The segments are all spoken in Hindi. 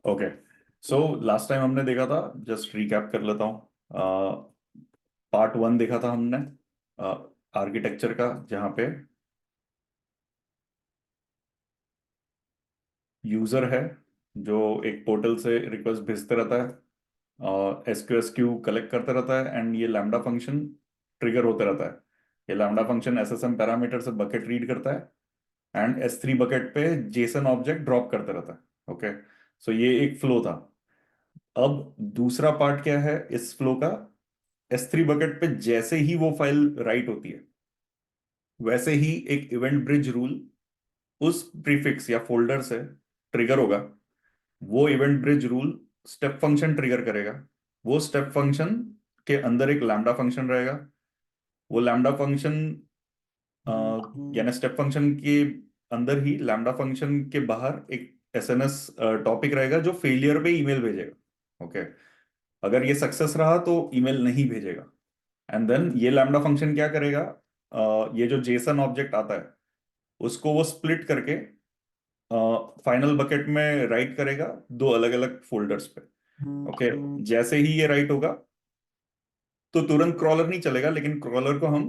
ओके, सो लास्ट टाइम हमने देखा था, जस्ट रिकैप कर लेता हूँ। पार्ट वन देखा था हमने आर्किटेक्चर का, जहाँ पे यूजर है जो एक पोर्टल से रिक्वेस्ट भेजते रहता है, एसक्यूएस क्यू कलेक्ट करता रहता है, एंड ये लैम्डा फंक्शन ट्रिगर होते रहता है। ये लैम्डा फंक्शन एसएसएम पैरामीटर से बकेट रीड करता है एंड S3 बकेट पे जेसन ऑब्जेक्ट ड्रॉप करते रहता है। ओके, सो ये एक फ्लो था। अब दूसरा पार्ट क्या है इस फ्लो का? S3 बकेट पे जैसे ही वो फाइल राइट होती है, वैसे ही एक इवेंट ब्रिज रूल उस प्रीफिक्स या फोल्डर से ट्रिगर होगा। वो event bridge rule step function trigger करेगा। वो स्टेप फंक्शन के अंदर एक लैम्डा फंक्शन रहेगा। वो लैम्डा फंक्शन यानी स्टेप फंक्शन के अंदर ही लैम्डा फंक्शन के बाहर एक एसएनएस टॉपिक रहेगा जो फेलियर पे ईमेल भेजेगा। ओके, अगर ये सक्सेस रहा तो ईमेल नहीं भेजेगा। एंड देन ये लैम्डा फंक्शन क्या करेगा? ये जो जेसन ऑब्जेक्ट आता है उसको वो स्प्लिट करके फाइनल बकेट में राइट करेगा दो अलग अलग फोल्डर्स पे। ओके, जैसे ही ये राइट होगा तो तुरंत क्रॉलर नहीं चलेगा, लेकिन क्रॉलर को हम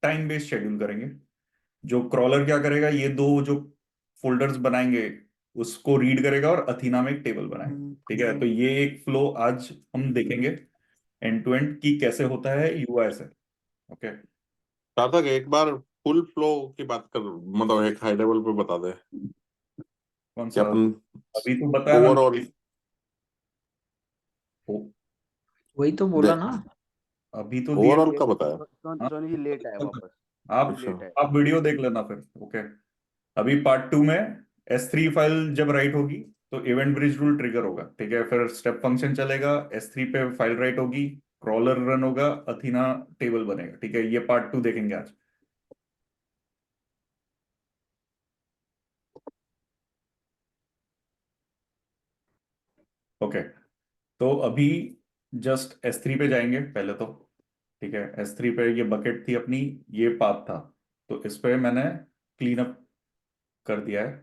टाइम बेस्ड शेड्यूल करेंगे। जो क्रॉलर क्या करेगा, ये दो जो फोल्डर्स बनाएंगे उसको रीड करेगा और अथीना में एक टेबल बनाएगा। ठीक है, तो ये एक फ्लो आज हम देखेंगे एंड टू एंड की कैसे होता है यूआई से। ओके, सार्थक एक बार फुल फ्लो की बात कर, मतलब एक हाई लेवल पे बता दे कौन कि सा? अपन अभी तो बताया मैंने। ओवरऑल वही तो बोला ना। अभी तो दिया। ओवरऑल का बताया। हाँ, सोनी जी लेट आए वापस। आप अच्छा, लेट आए। आप वीडियो देख लेना फिर। ओके, अभी पार्ट टू में S3 फाइल जब राइट होगी तो इवेंट ब्रिज रूल ट्रिगर होगा। ठीक है, फिर स्टेप फंक्शन चलेगा, S3 पे फाइल राइट होगी, क्रॉलर रन होगा, अथीना टेबल बनेगा। ठीक है, ये पार्ट टू देखेंगे आज। ओके, तो अभी जस्ट S3 पे जाएंगे पहले तो। ठीक है, S3 पे ये बकेट थी अपनी, ये पाथ था, तो इस पे मैंने क्लीन अप कर दिया है।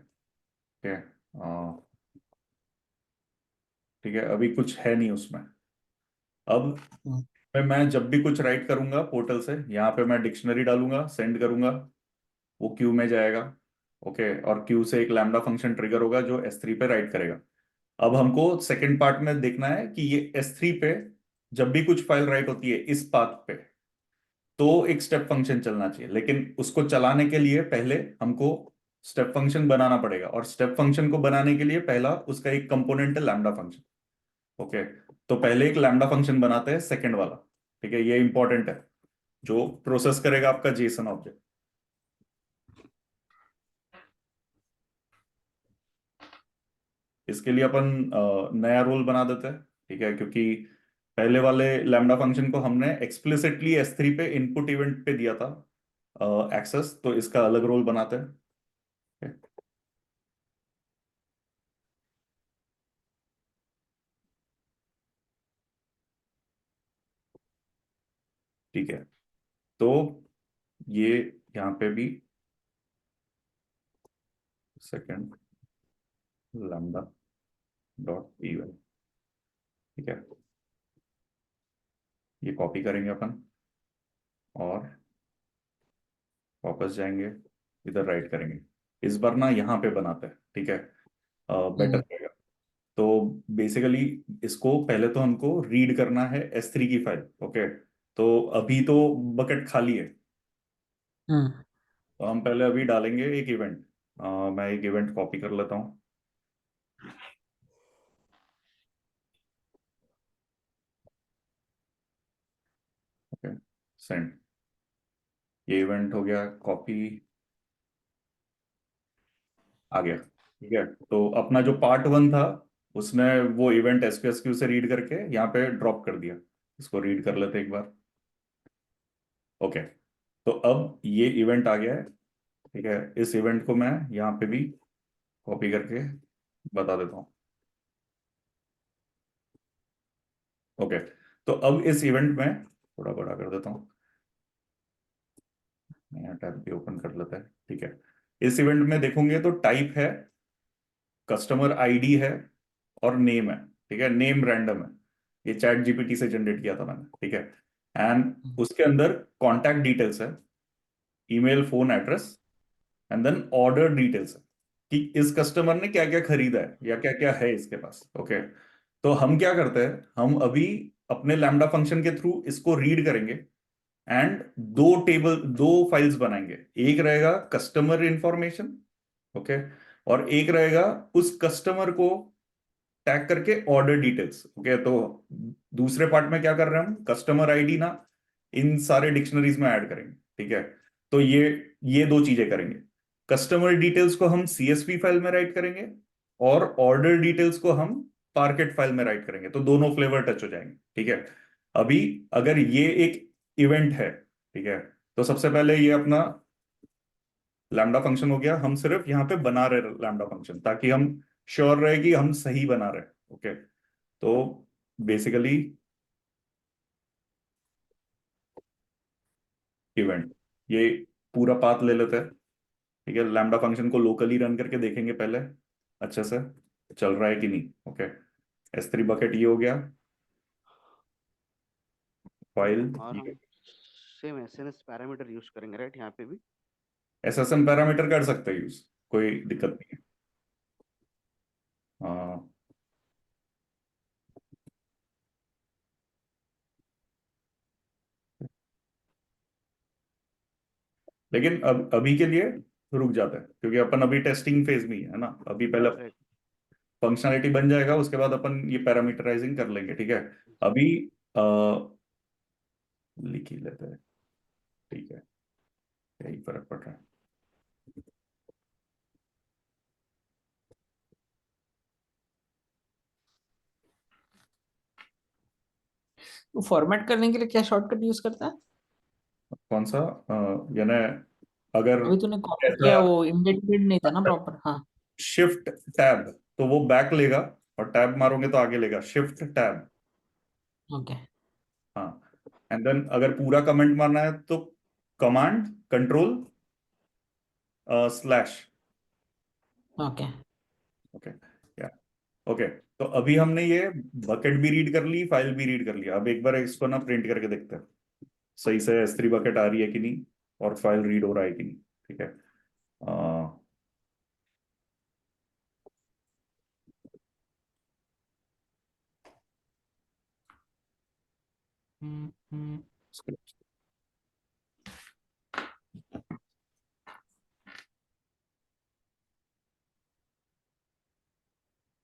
ठीक है, ठीक है, अभी कुछ है नहीं उसमें। अब मैं जब भी कुछ राइट करूंगा पोर्टल से, यहाँ पे मैं डिक्शनरी डालूंगा, सेंड करूंगा, वो क्यू में जाएगा। ओके, और क्यू से एक लैम्डा फंक्शन ट्रिगर होगा जो S3 पे राइट करेगा। अब हमको सेकंड पार्ट में देखना है कि ये S3 पे जब भी कुछ फाइल राइट होती है इस पाथ पे, तो एक स्टेप फंक्शन चलना चाहिए, लेकिन उसको चलाने के लिए पहले हमको स्टेप फंक्शन बनाना पड़ेगा, और स्टेप फंक्शन को बनाने के लिए पहला उसका एक कंपोनेंट है लैम्डा फंक्शन। ओके, तो पहले एक लैम्डा फंक्शन बनाते हैं, सेकंड वाला। ठीक है, ये इंपॉर्टेंट है, जो प्रोसेस करेगा आपका जेसन ऑब्जेक्ट। इसके लिए अपन नया रोल बना देते हैं। ठीक है, क्योंकि पहले वाले लैम्डा फंक्शन को हमने एक्सप्लिसिटली S3 पे इनपुट इवेंट पे दिया था एक्सेस, तो इसका अलग रोल बनाते हैं। ठीक है, तो ये यहाँ पे भी सेकंड लैम्डा डॉट इवेंट। ठीक है, ये कॉपी करेंगे अपन और वापस जाएंगे, इधर राइट करेंगे। इस बार ना यहाँ पे बनाते हैं। ठीक है, बेटर रहेगा। तो बेसिकली इसको पहले तो हमको रीड करना है S3 की फाइल। ओके, तो अभी तो बकेट खाली है, हम्म। तो हम पहले अभी डालेंगे एक इवेंट। मैं एक इवेंट कॉपी कर लेता हूँ। Okay, send. ये इवेंट हो गया कॉपी, आ गया। ठीक है, तो अपना जो पार्ट वन था उसने वो इवेंट SQSQ से रीड करके यहाँ पे ड्रॉप कर दिया। इसको रीड कर लेते एक बार। ओके, तो अब ये इवेंट आ गया है। ठीक है, इस इवेंट को मैं यहाँ पे भी कॉपी करके बता देता हूँ। ओके, तो अब इस इवेंट में थोड़ा बड़ा कर देता हूँ, नया टैब भी ओपन कर लेता है। ठीक है, इस इवेंट में देखोगे तो टाइप है, कस्टमर आईडी है, और नेम है, ठीक है, नेम रैंडम है, ये चैट जीपीटी से जनरेट किया था मैंने, ठीक है। एंड उसके अंदर कॉन्टैक्ट डिटेल्स है, email, phone address, and then order details है कि इस कस्टमर ने क्या क्या खरीदा है या क्या क्या है इसके पास, ओके। तो हम क्या करते हैं, हम अभी अपने लैम्डा फंक्शन के थ्रू इसको रीड करेंगे एंड दो फाइल्स बनाएंगे। एक रहेगा कस्टमर इंफॉर्मेशन, ओके, और एक रहेगा उस कस्टमर को टैग करके ऑर्डर डिटेल्स, ओके। तो दूसरे पार्ट में क्या कर रहे हैं हम, कस्टमर आईडी ना इन सारे डिक्शनरीज में ऐड करेंगे, ठीक है। तो ये दो चीजें करेंगे, कस्टमर डिटेल्स को हम सीएसवी फाइल में राइट करेंगे और ऑर्डर डिटेल्स को हम पार्केट फाइल में राइट करेंगे, तो दोनों फ्लेवर टच हो जाएंगे, ठीक है। अभी अगर ये एक इवेंट है, ठीक है, तो सबसे पहले ये अपना लैम्डा फंक्शन हो गया, हम सिर्फ यहाँ पे बना रहे लैम्डा फंक्शन ताकि हम श्योर रहे कि हम सही बना रहे, ओके। तो बेसिकली इवेंट, ये पूरा पाथ ले लेते हैं, ठीक है। लैम्डा फंक्शन को लोकली रन करके देखेंगे पहले अच्छे से चल रहा है कि नहीं, ओके। S3 बकेट ये हो गया, फाइल और ये, हम सेम एसएनएस पैरामीटर यूज करेंगे राइट यहाँ पे भी। SSM पैरामीटर कर सकते हैं यूज, कोई दिक्कत नहीं है। हाँ, लेकिन अब अभी के लिए रुक जाता है क्योंकि अपन अभी टेस्टिंग फेज में ही है ना, अभी पहले राइट। फंक्शनैलिटी बन जाएगा, उसके बाद अपन ये पैरामीटराइजिंग कर लेंगे, ठीक है। अभी आ, लिख ही लेते हैं, ठीक है, यही फर्क पड़ रहा है। तो फॉर्मेट करने के लिए क्या शॉर्टकट यूज करता है? कौन सा, यानी अगर अभी तूने कॉपी ऐसा किया वो इंडेंटेड नहीं था ना प्रॉपर? हाँ। शिफ्ट टैब, तो वो बैक लेगा, और टैब मारोगे तो आगे लेगा, शिफ्ट टैब। ओके। हाँ, एंड देन अगर पूरा कमेंट मारना है तो command control slash, okay. Okay, या ओके। तो अभी हमने ये बकेट भी रीड कर ली, फाइल भी रीड कर लिया, अब एक बार इसको ना प्रिंट करके देखते हैं सही से S3 बकेट आ रही है कि नहीं और फाइल रीड हो रहा है कि नहीं, ठीक है। अ,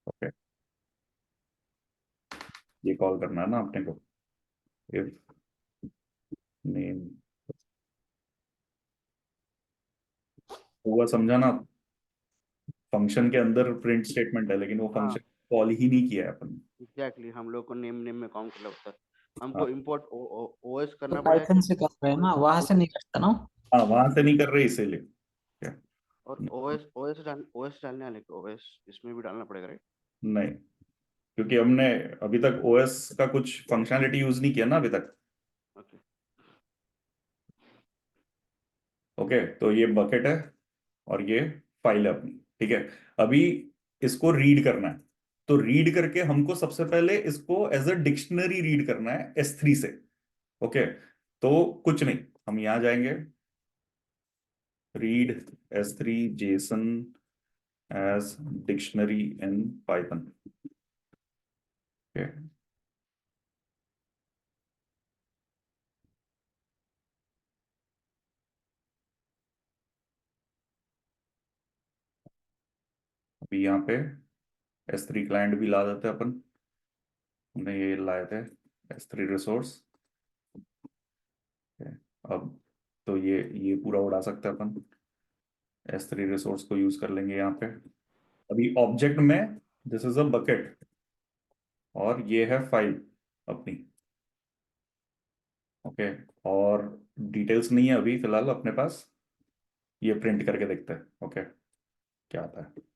ओके, ये कॉल करना है ना अपने को, इफ नेम, हुआ समझा ना, फंक्शन के अंदर प्रिंट स्टेटमेंट है लेकिन वो हाँ फंक्शन कॉल ही नहीं किया है अपन ने। एग्जैक्टली, हम लोग को नेम नेम में काउंट करना होता है। हाँ, हमको इंपोर्ट ओएस तो करना पड़ेगा पाइथन कि से कर रहे हैं ना, वहां से नहीं करता ना? हाँ, वहां से नहीं कर रहे इसीलिए क्या, और ओएस डालने वाले को ओएस इसमें भी डालना पड़ेगा राइट। नहीं, क्योंकि हमने अभी तक OS का कुछ फंक्शनैलिटी यूज नहीं किया ना अभी तक, ओके। ओके। तो ये बकेट है और ये फाइल है अपनी, ठीक है। अभी इसको रीड करना है, तो रीड करके हमको सबसे पहले इसको एज अ डिक्शनरी रीड करना है S3 से, ओके। तो कुछ नहीं, हम यहां जाएंगे, read S3 JSON as dictionary in Python, okay. अभी यहाँ पे S3 क्लाइंट भी ला देते हैं अपन, हमने ये लाए थे S3 रिसोर्स, अब तो ये पूरा उड़ा सकते हैं अपन, S3 रिसोर्स को यूज कर लेंगे यहाँ पे। अभी ऑब्जेक्ट में दिस इज अ बकेट और ये है फाइल अपनी, ओके। और डिटेल्स नहीं है अभी फिलहाल अपने पास, ये प्रिंट करके देखते हैं, ओके, क्या आता है,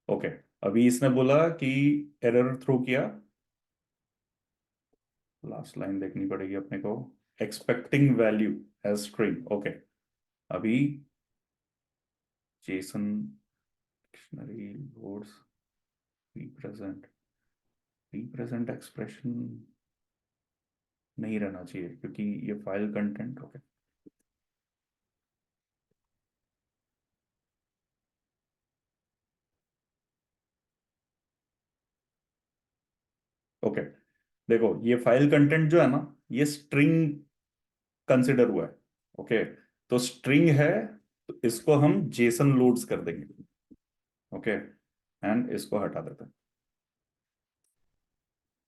ओके। अभी इसने बोला कि एरर थ्रो किया, लास्ट लाइन देखनी पड़ेगी अपने को, expecting value as string, okay. अभी JSON dictionary loads, represent represent expression नहीं रहना चाहिए क्योंकि ये फाइल कंटेंट। ओके, ओके, देखो ये फाइल कंटेंट जो है ना, ये स्ट्रिंग कंसिडर हुआ है। ओके, तो स्ट्रिंग है, तो इसको हम जेसन लोड्स कर देंगे। ओके, एंड इसको हटा देते हैं।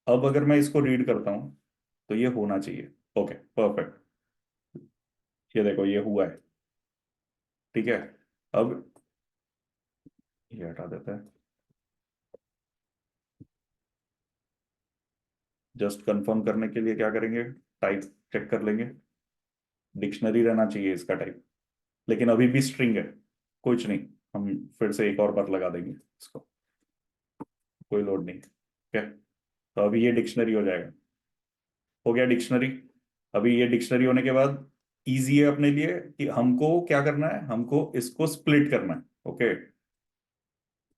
अब अगर मैं इसको रीड करता हूं तो ये होना चाहिए। ओके, परफेक्ट, ये देखो ये हुआ है। ठीक है, अब ये हटा देते हैं। जस्ट कंफर्म करने के लिए क्या करेंगे, टाइप चेक कर लेंगे। डिक्शनरी रहना चाहिए इसका टाइप, लेकिन अभी भी स्ट्रिंग है। कुछ नहीं, हम फिर से एक और बार लगा देंगे इसको, कोई लोड नहीं। ठीक है, तो अभी ये डिक्शनरी हो जाएगा। हो गया डिक्शनरी। अभी ये डिक्शनरी होने के बाद इजी है अपने लिए कि हमको क्या करना है, हमको इसको स्प्लिट करना है। ओके,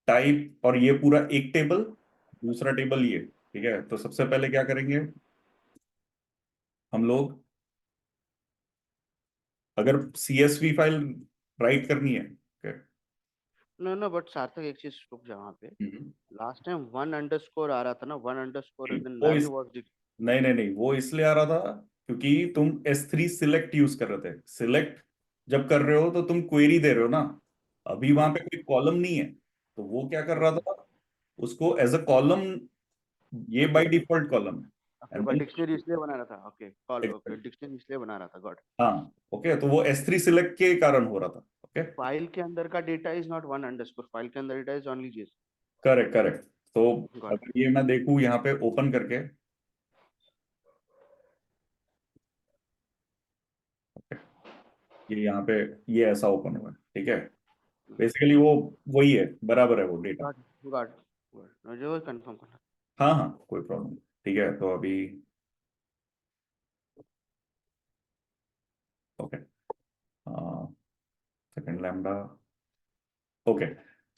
टाइप और ये पूरा एक टेबल, दूसरा टेबल ये। ठीक है, तो सबसे पहले क्या करेंगे हम लोग, अगर CSV फाइल राइट करनी है। ओके, नो नो, बट सार्थक एक चीज रुक जा वहाँ पे। हम्म, लास्ट टाइम वन अंडरस्कोर आ रहा था ना, वन अंडरस्कोर एंड देन वो वैल्यू इस वाज नहीं नहीं नहीं, वो इसलिए आ रहा था क्योंकि तुम S3 सिलेक्ट यूज कर रहे थे। सिलेक्ट जब कर रहे हो तो तुम क्वेरी दे रहे हो ना, अभी वहां हाँ पे कोई कॉलम नहीं है, तो वो क्या कर रहा ओके था, उसको एज अ कॉलम, ये बाय ओके डिफॉल्ट कॉलम है। Okay, and but then dictionary इसलिए बना रहा था। ओके कॉल, ओके डिक्शनरी इसलिए बना रहा था, गॉट। हाँ, ओके, तो वो S3 सिलेक्ट के कारण हो रहा था। ओके, फाइल के अंदर का data is not one underscore, file के अंदर डेटा इज ओनली जेस। Correct correct. तो गॉट। अगर ये मैं देखूं यहाँ पे ओपन करके, ये यहाँ पे ये ऐसा ओपन हुआ है। ठीक है, बेसिकली वो वही है, बराबर है वो डेटा। गॉट गॉट गॉट, मुझे वो कंफर्म करना। हाँ हाँ, कोई प्रॉब्लम नहीं। ठीक है, तो अभी ओके, सेकंड लैम्डा। ओके,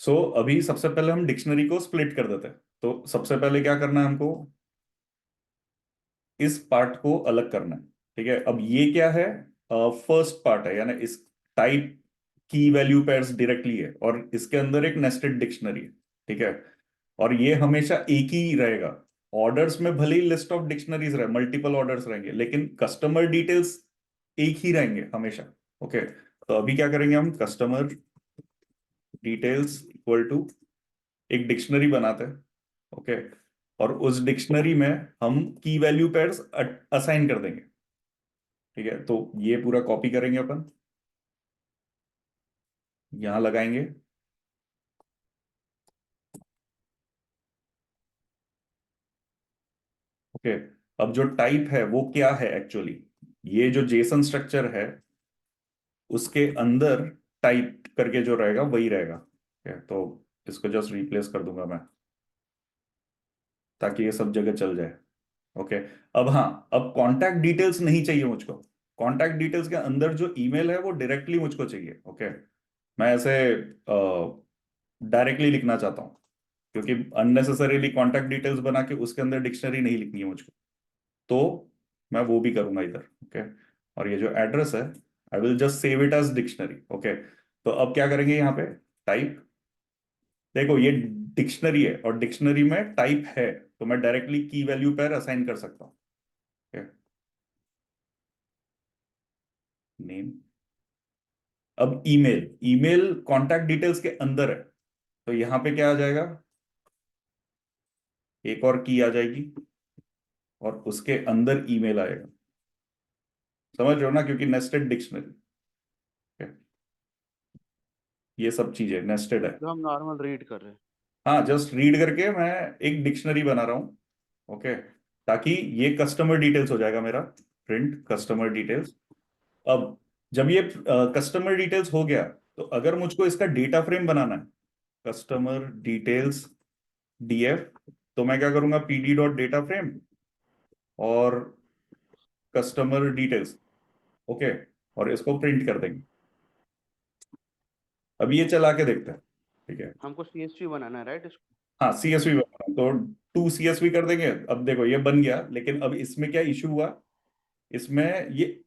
सो अभी सबसे पहले हम डिक्शनरी को स्प्लिट कर देते हैं। तो सबसे पहले क्या करना है हमको, इस पार्ट को अलग करना है। ठीक है, अब ये क्या है, फर्स्ट पार्ट है, यानी इस टाइप की वैल्यू पेयर्स डायरेक्टली है, और इसके अंदर एक नेस्टेड डिक्शनरी है। ठीक है, और ये हमेशा एक ही रहेगा। ऑर्डर्स में भले ही लिस्ट ऑफ डिक्शनरीज रहे, मल्टीपल ऑर्डर्स रहेंगे, लेकिन कस्टमर डिटेल्स एक ही रहेंगे हमेशा। ओके, तो अभी क्या करेंगे हम, कस्टमर डिटेल्स इक्वल टू एक डिक्शनरी बनाते हैं। ओके, और उस डिक्शनरी में हम की वैल्यू पेयर्स असाइन कर देंगे। ठीक है, तो ये पूरा कॉपी करेंगे अपन, यहां लगाएंगे। ओके, अब जो टाइप है वो क्या है एक्चुअली, ये जो जेसन स्ट्रक्चर है उसके अंदर टाइप करके जो रहेगा वही रहेगा। ठीक है, तो इसको जस्ट रिप्लेस कर दूंगा मैं, ताकि ये सब जगह चल जाए। ओके, अब हाँ, अब कांटेक्ट डिटेल्स नहीं चाहिए मुझको। कांटेक्ट डिटेल्स के अंदर जो ईमेल है वो डायरेक्टली मुझको चाहिए। ओके, मैं ऐसे डायरेक्टली लिखना चाहता हूँ, क्योंकि अननेसेसरीली कांटेक्ट डिटेल्स बना के उसके अंदर डिक्शनरी नहीं लिखनी है मुझको। तो मैं वो भी करूंगा इधर। ओके, और ये जो एड्रेस है, I will just save it as dictionary. Okay, तो अब क्या करेंगे यहाँ पे, टाइप, देखो ये डिक्शनरी है और डिक्शनरी में टाइप है, तो मैं डायरेक्टली की वैल्यू पेयर असाइन कर सकता हूँ। नेम, अब ईमेल, ईमेल कांटेक्ट डिटेल्स के अंदर है, तो यहां पे क्या आ जाएगा, एक और की आ जाएगी और उसके अंदर ईमेल आएगा। समझ रहे हो ना, क्योंकि नेस्टेड डिक्शनरी, ये सब चीजें नेस्टेड है। जो हम नॉर्मल रीड कर रहे हैं। हाँ, जस्ट रीड करके मैं एक डिक्शनरी बना रहा हूँ। ओके, ताकि ये कस्टमर डिटेल्स हो जाएगा मेरा, प्रिंट कस्टमर डिटेल्स। अब जब ये कस्टमर डिटेल्स हो गया, तो अगर मुझको इसका डेटा फ्रेम बनाना है, कस्टमर डिटेल्स DF, तो मैं क्या करूंगा, PD.data frame और कस्टमर डिटेल्स। ओके, और इसको प्रिंट कर देंगे। अब ये चला के देखते हैं। ठीक है, हमको CSV बनाना है, राइट इसको? हाँ CSV बनाना, तो 2 CSV कर देंगे। अब देखो ये बन गया, लेकिन अब इसमें क्या इशू हुआ, इसमें ये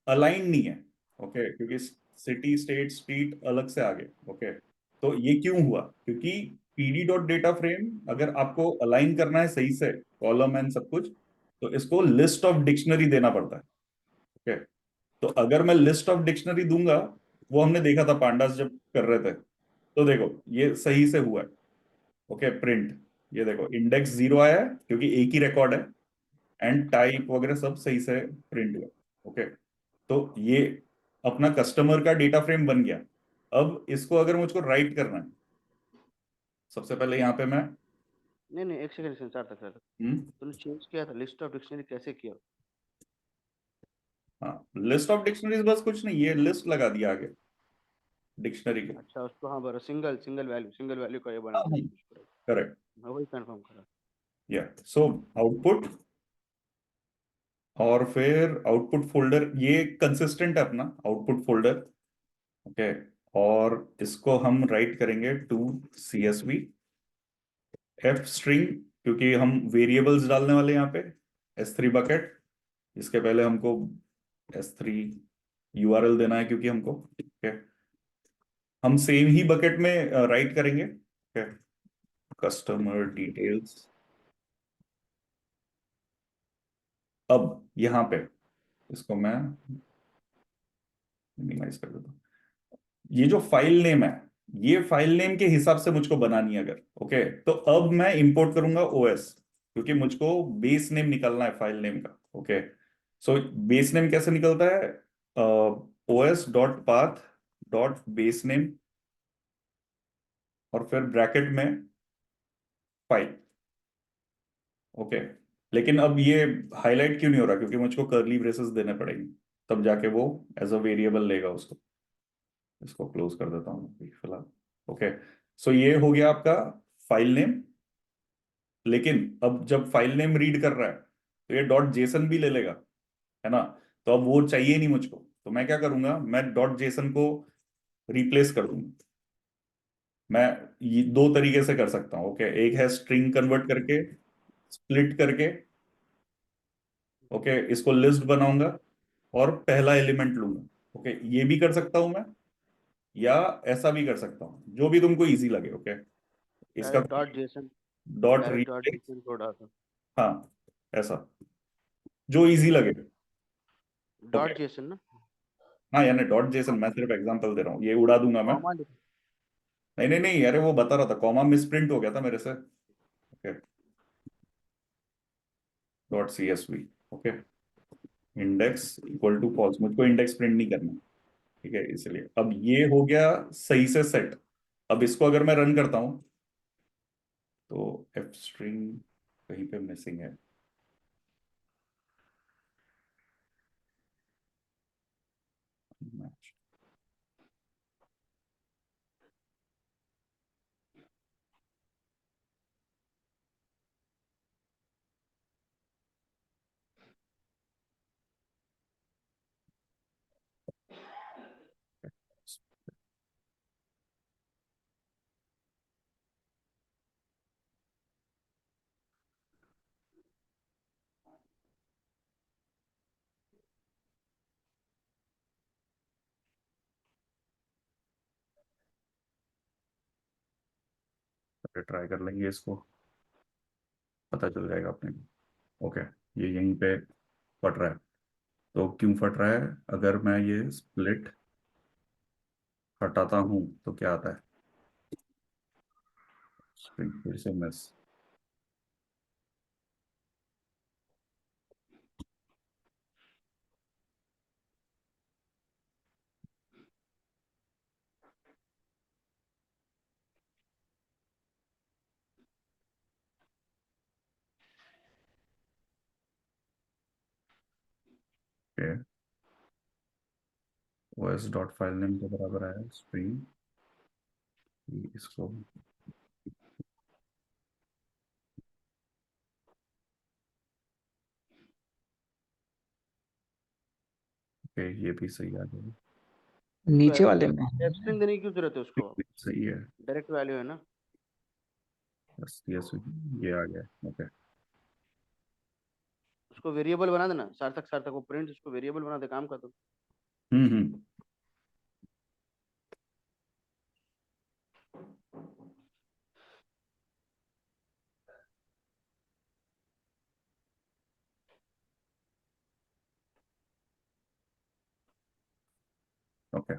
अलाइन नहीं है। ओके, क्योंकि सिटी स्टेट स्ट्रीट अलग से आ गए। ओके, तो ये क्यों हुआ, क्योंकि pd डॉट डेटा फ्रेम अगर आपको अलाइन करना है सही से कॉलम एंड सब कुछ, तो इसको लिस्ट ऑफ डिक्शनरी देना पड़ता है। ओके, तो अगर मैं लिस्ट ऑफ डिक्शनरी दूंगा, वो हमने देखा था पांडास जब कर रहे थे, तो देखो ये सही से हुआ है। ओके, प्रिंट, ये देखो इंडेक्स 0 आया है क्योंकि एक ही रिकॉर्ड है, एंड टाइप वगैरह सब सही से प्रिंट हुआ। ओके, तो ये अपना कस्टमर का डेटा फ्रेम बन गया। अब इसको अगर मुझको राइट करना है, सबसे पहले यहाँ पे मैं नहीं नहीं, एक सेकंड सर तक सर, हम्म, तूने चेंज किया था लिस्ट ऑफ डिक्शनरी, कैसे किया? हाँ लिस्ट ऑफ डिक्शनरीज, बस कुछ नहीं, ये लिस्ट लगा दिया आगे डिक्शनरी के। अच्छा, उसको हाँ बरो, सिंगल वैल्यू का ये बना हाँ, दिया कुछ पर। करेक्ट। मैं वही कंफर्म करा। या सो आउटपुट, और फिर आउटपुट फोल्डर ये कंसिस्टेंट है अपना आउटपुट फोल्डर। ओके, और इसको हम राइट करेंगे टू CSV एफ स्ट्रिंग, क्योंकि हम वेरिएबल्स डालने वाले हैं यहाँ पे S3 बकेट। इसके पहले हमको S3 URL देना है, क्योंकि हमको okay, हम सेम ही बकेट में राइट करेंगे। कस्टमर डिटेल्स, अब यहाँ पे इसको मैं मिनिमाइज कर देता हूँ। ये जो फाइल नेम है, ये फाइल नेम के हिसाब से मुझको बनानी है अगर। ओके, तो अब मैं इंपोर्ट करूंगा OS, क्योंकि मुझको बेस नेम निकालना है फाइल नेम का। ओके, सो बेस नेम कैसे निकलता है, OS.path.baseName, और फिर ब्रैकेट में फाइल। ओके, लेकिन अब ये हाईलाइट क्यों नहीं हो रहा, क्योंकि मुझको कर्ली ब्रेसेस देने पड़ेंगे, तब जाके वो एज अ वेरिएबल लेगा उसको। इसको क्लोज कर देता हूँ अभी फिलहाल। ओके, सो ये हो गया आपका फाइल नेम। लेकिन अब जब फाइल नेम रीड कर रहा है, तो ये डॉट जेसन भी ले लेगा, है ना। तो अब वो चाहिए नहीं मुझको, तो मैं क्या करूंगा, मैं डॉट जेसन को रिप्लेस कर दूंगा। मैं ये दो तरीके से कर सकता हूँ। ओके, एक है स्ट्रिंग कन्वर्ट करके, स्प्लिट करके। ओके, इसको लिस्ट बनाऊंगा और पहला एलिमेंट लूंगा। ओके, ये भी कर सकता हूं मैं, या ऐसा भी कर सकता हूँ, जो भी तुमको इजी लगे। ओके, इसका direct dot JSON, dot direct dot replace, Jason को डाल दो। हाँ ऐसा, जो इजी लगे। ओके, डॉट जेसन ना, हाँ यानी डॉट जेसन, मैं सिर्फ एग्जांपल दे रहा हूँ, ये उड़ा दूंगा मैं। कॉमा लिख। नहीं नहीं नहीं, अरे वो बता रहा था, कॉमा मिसप्रिंट हो गया था मेरे से। Okay, .csv। Okay, index equal to false, मुझको इंडेक्स प्रिंट नहीं करना। ठीक है, इसलिए अब ये हो गया सही से सेट। अब इसको अगर मैं रन करता हूं, तो एफ स्ट्रिंग कहीं पे मिसिंग है। ट्राई कर लेंगे इसको, पता चल जाएगा अपने को। ओके, ये यहीं पे फट रहा है। तो क्यों फट रहा है, अगर मैं ये स्प्लिट हटाता हूं तो क्या आता है, स्प्लिट फिर से miss. Okay, OS dot file name के बराबर है स्ट्रिंग, इसको ओके, ये भी सही आ गया, नीचे वाले में एफ स्ट्रिंग देने की क्यों जरूरत है उसको? सही है। डायरेक्ट वैल्यू है ना। बस ये आ गया। ओके उसको वेरिएबल बना देना, सार्थक सार्थक वो प्रिंट उसको वेरिएबल बना दे, काम कर दो। हम्म। Okay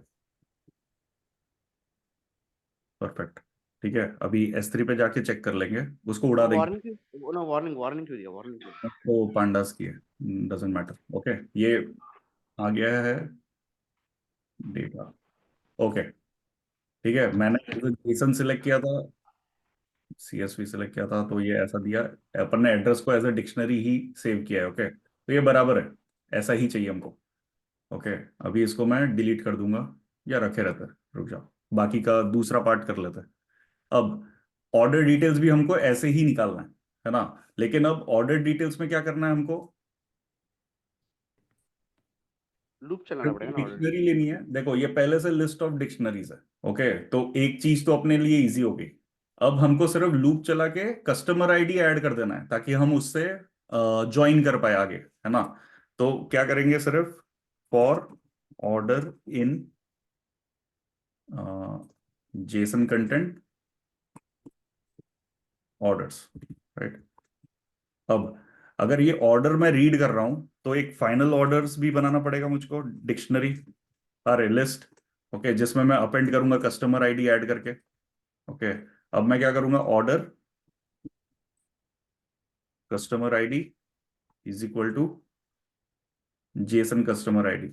perfect. ठीक है, अभी S3 पे जाके चेक कर लेंगे, उसको उड़ा वो देंगे। वार्निंग क्यों, वो ना वार्निंग वार्निंग क्यों दिया, वार्निंग क्यों? तो पांडास की है, डजेंट मैटर। ओके ये आ गया है डेटा। ओके ठीक है, मैंने जेसन सिलेक्ट किया था, CSV सिलेक्ट किया था, तो ये ऐसा दिया। अपन ने एड्रेस को एज ए डिक्शनरी ही सेव किया है। ओके तो ये बराबर है, ऐसा ही चाहिए हमको। ओके अभी इसको मैं डिलीट कर दूंगा, या रखे रहते हैं, रुक जाओ, बाकी का दूसरा पार्ट कर लेते हैं। अब ऑर्डर डिटेल्स भी हमको ऐसे ही निकालना है ना? लेकिन अब ऑर्डर डिटेल्स में क्या करना है हमको? लूप चलाना पड़ेगा ना ऑलरेडी। डिक्शनरी लेनी है। देखो ये पहले से लिस्ट ऑफ डिक्शनरीज है। ओके तो एक चीज तो अपने लिए इजी हो गई। अब हमको सिर्फ लूप चला के कस्टमर आईडी ऐड कर देना है, ताकि हम उससे ज्वाइन कर पाए आगे, है ना? तो क्या करेंगे, सिर्फ for order in Jason content orders, right? अब अगर ये ऑर्डर मैं रीड कर रहा हूं, तो एक फाइनल ऑर्डर्स भी बनाना पड़ेगा मुझको, डिक्शनरी, अरे लिस्ट। ओके जिसमें मैं अपेंड करूंगा कस्टमर आईडी ऐड करके। ओके अब मैं क्या करूंगा, order customer ID is equal to JSON customer ID,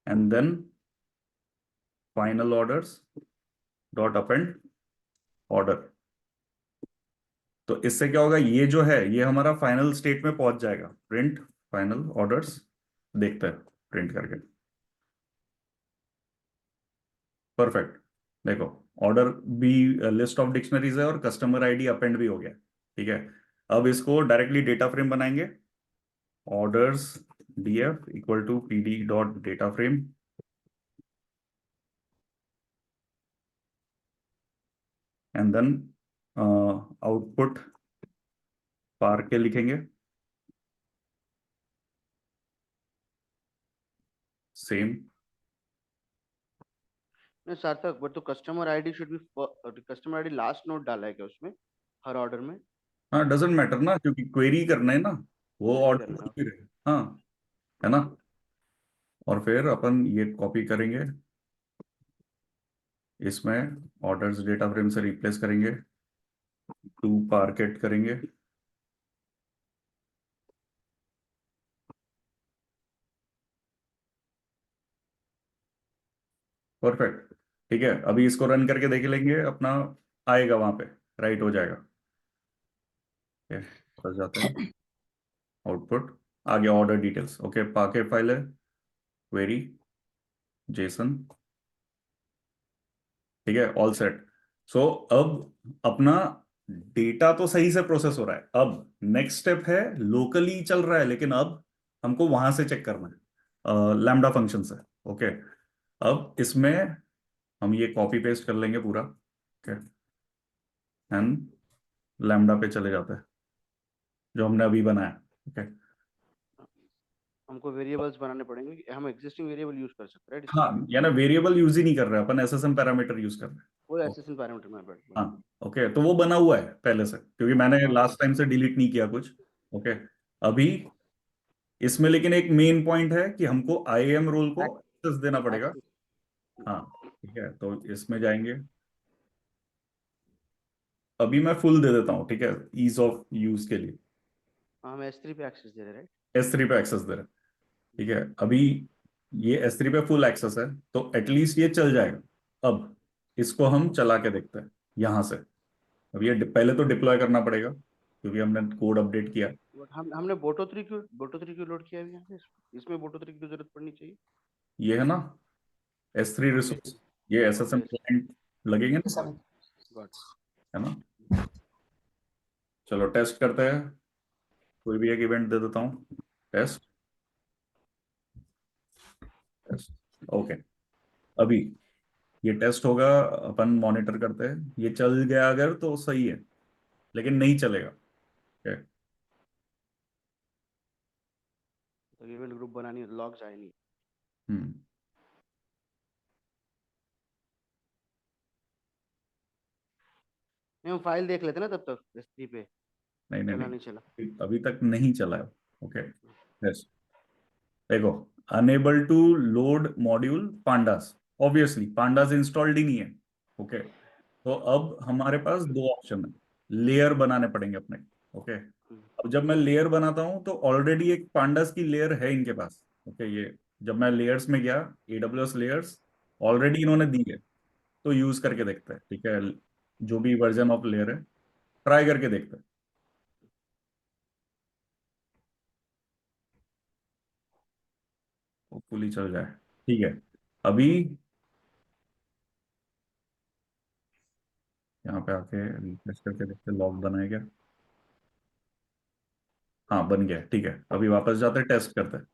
and then final orders dot append order. तो इससे क्या होगा, ये जो है ये हमारा फाइनल स्टेट में पहुंच जाएगा। प्रिंट फाइनल ऑर्डर्स, देखते हैं प्रिंट करके। परफेक्ट। देखो ऑर्डर भी लिस्ट ऑफ डिक्शनरीज है, और कस्टमर आईडी अपेंड भी हो गया। ठीक है अब इसको डायरेक्टली डेटा फ्रेम बनाएंगे। Orders df equal to pd dot data frame, and then output पार के लिखेंगे सेम। नहीं सार्थक, बट तो customer ID should be, customer ID last note डाला है क्या उसमें, हर ऑर्डर में? हाँ डजेंट मैटर ना, क्योंकि क्वेरी करना है ना, वो क्वेरी ऑर्डर करना। हाँ, है ना? और फिर अपन ये कॉपी करेंगे, इसमें ऑर्डर्स डेटा फ्रेम से रिप्लेस करेंगे, टू पार्केट करेंगे, परफेक्ट। ठीक है अभी इसको रन करके देख लेंगे, अपना आएगा वहां पे, राइट हो जाएगा। ठीक है बस जाते हैं, आउटपुट आ गया, ऑर्डर डिटेल्स। ओके पाके फाइल है, क्वेरी जेसन। ठीक है ऑल सेट। सो अब अपना डेटा तो सही से प्रोसेस हो रहा है। अब नेक्स्ट स्टेप है, लोकली चल रहा है, लेकिन अब हमको वहां से चेक करना है, लैम्डा फंक्शन से। ओके अब इसमें हम ये कॉपी पेस्ट कर लेंगे पूरा। ओके एंड लैम्डा पे चले जाते हैं, जो हमने अभी बनाया। ओके हमको वेरिएबल्स बनाने पड़ेंगे, हम एग्जिस्टिंग वेरिएबल यूज कर सकते हैं राइट हाँ इसमें? यानी वेरिएबल यूज ही नहीं कर रहे अपन, एसएसएम पैरामीटर यूज कर रहे वो हैं। एसएसएन पैरामीटर में बैठ हाँ गया। ओके तो वो बना हुआ है पहले से, क्योंकि मैंने हाँ लास्ट टाइम से डिलीट नहीं किया कुछ। ओके अभी इसमें लेकिन एक मेन पॉइंट है कि हमको IAM रोल को एक्सेस देना पड़ेगा। एक्सेस। हाँ ठीक है तो इसमें जाएंगे, अभी मैं फुल दे देता हूँ, ठीक है, ईज ऑफ यूज के लिए। हम S3 पे एक्सेस दे रहे हैं राइट? S3 पे एक्सेस दे रहे हैं। ठीक है अभी ये S3 पे फुल एक्सेस है, तो एटलीस्ट ये चल जाएगा। अब इसको हम चला के देखते हैं यहां से। अब ये पहले तो डिप्लॉय करना पड़ेगा, क्योंकि हमने कोड अपडेट किया। बट हमने बोटो 3 क्यों लोड किया है यहाँ पे, इसमें बोटो 3 की जरूरत पड़नी चाहिए। ये है ना S3 ओके रिसोर्स, ये SSM ओके क्लाइंट लगेंगे ना, Seven. गॉट। है ना? चलो टेस्ट करते हैं, कोई भी एक इवेंट दे देता हूँ, टेस्ट टेस्ट। ओके अभी ये टेस्ट होगा, अपन मॉनिटर करते हैं, ये चल गया अगर तो सही है, लेकिन नहीं चलेगा। Okay? तो इवेंट ग्रुप बनानी है, लॉग्स आए नहीं। हम्म। नहीं, हम फाइल देख लेते ना तब तक S3 पे। नहीं नहीं चला नहीं, नहीं चला। अभी तक नहीं चला है। Okay, yes. देखो, unable to load module pandas, obviously pandas installed ही नहीं है। ओके, तो अब हमारे पास दो ऑप्शन है, लेयर बनाने पड़ेंगे अपने। ओके, हम्म, अब जब मैं लेयर बनाता हूं तो ऑलरेडी एक पांडास की लेयर है इनके पास। ओके, ये जब मैं लेयर्स में गया, AWS लेयर्स ऑलरेडी इन्होंने दी है, तो यूज करके देखते हैं। ठीक है, जो भी वर्जन ऑफ लेयर है, ट्राई करके देखते हैं, होपफुली चल जाए। ठीक है, अभी यहाँ पे आके रिफ्रेश करके देखते हैं लॉग बना है क्या। हाँ, बन गया। ठीक है, अभी वापस जाते हैं, टेस्ट करते हैं,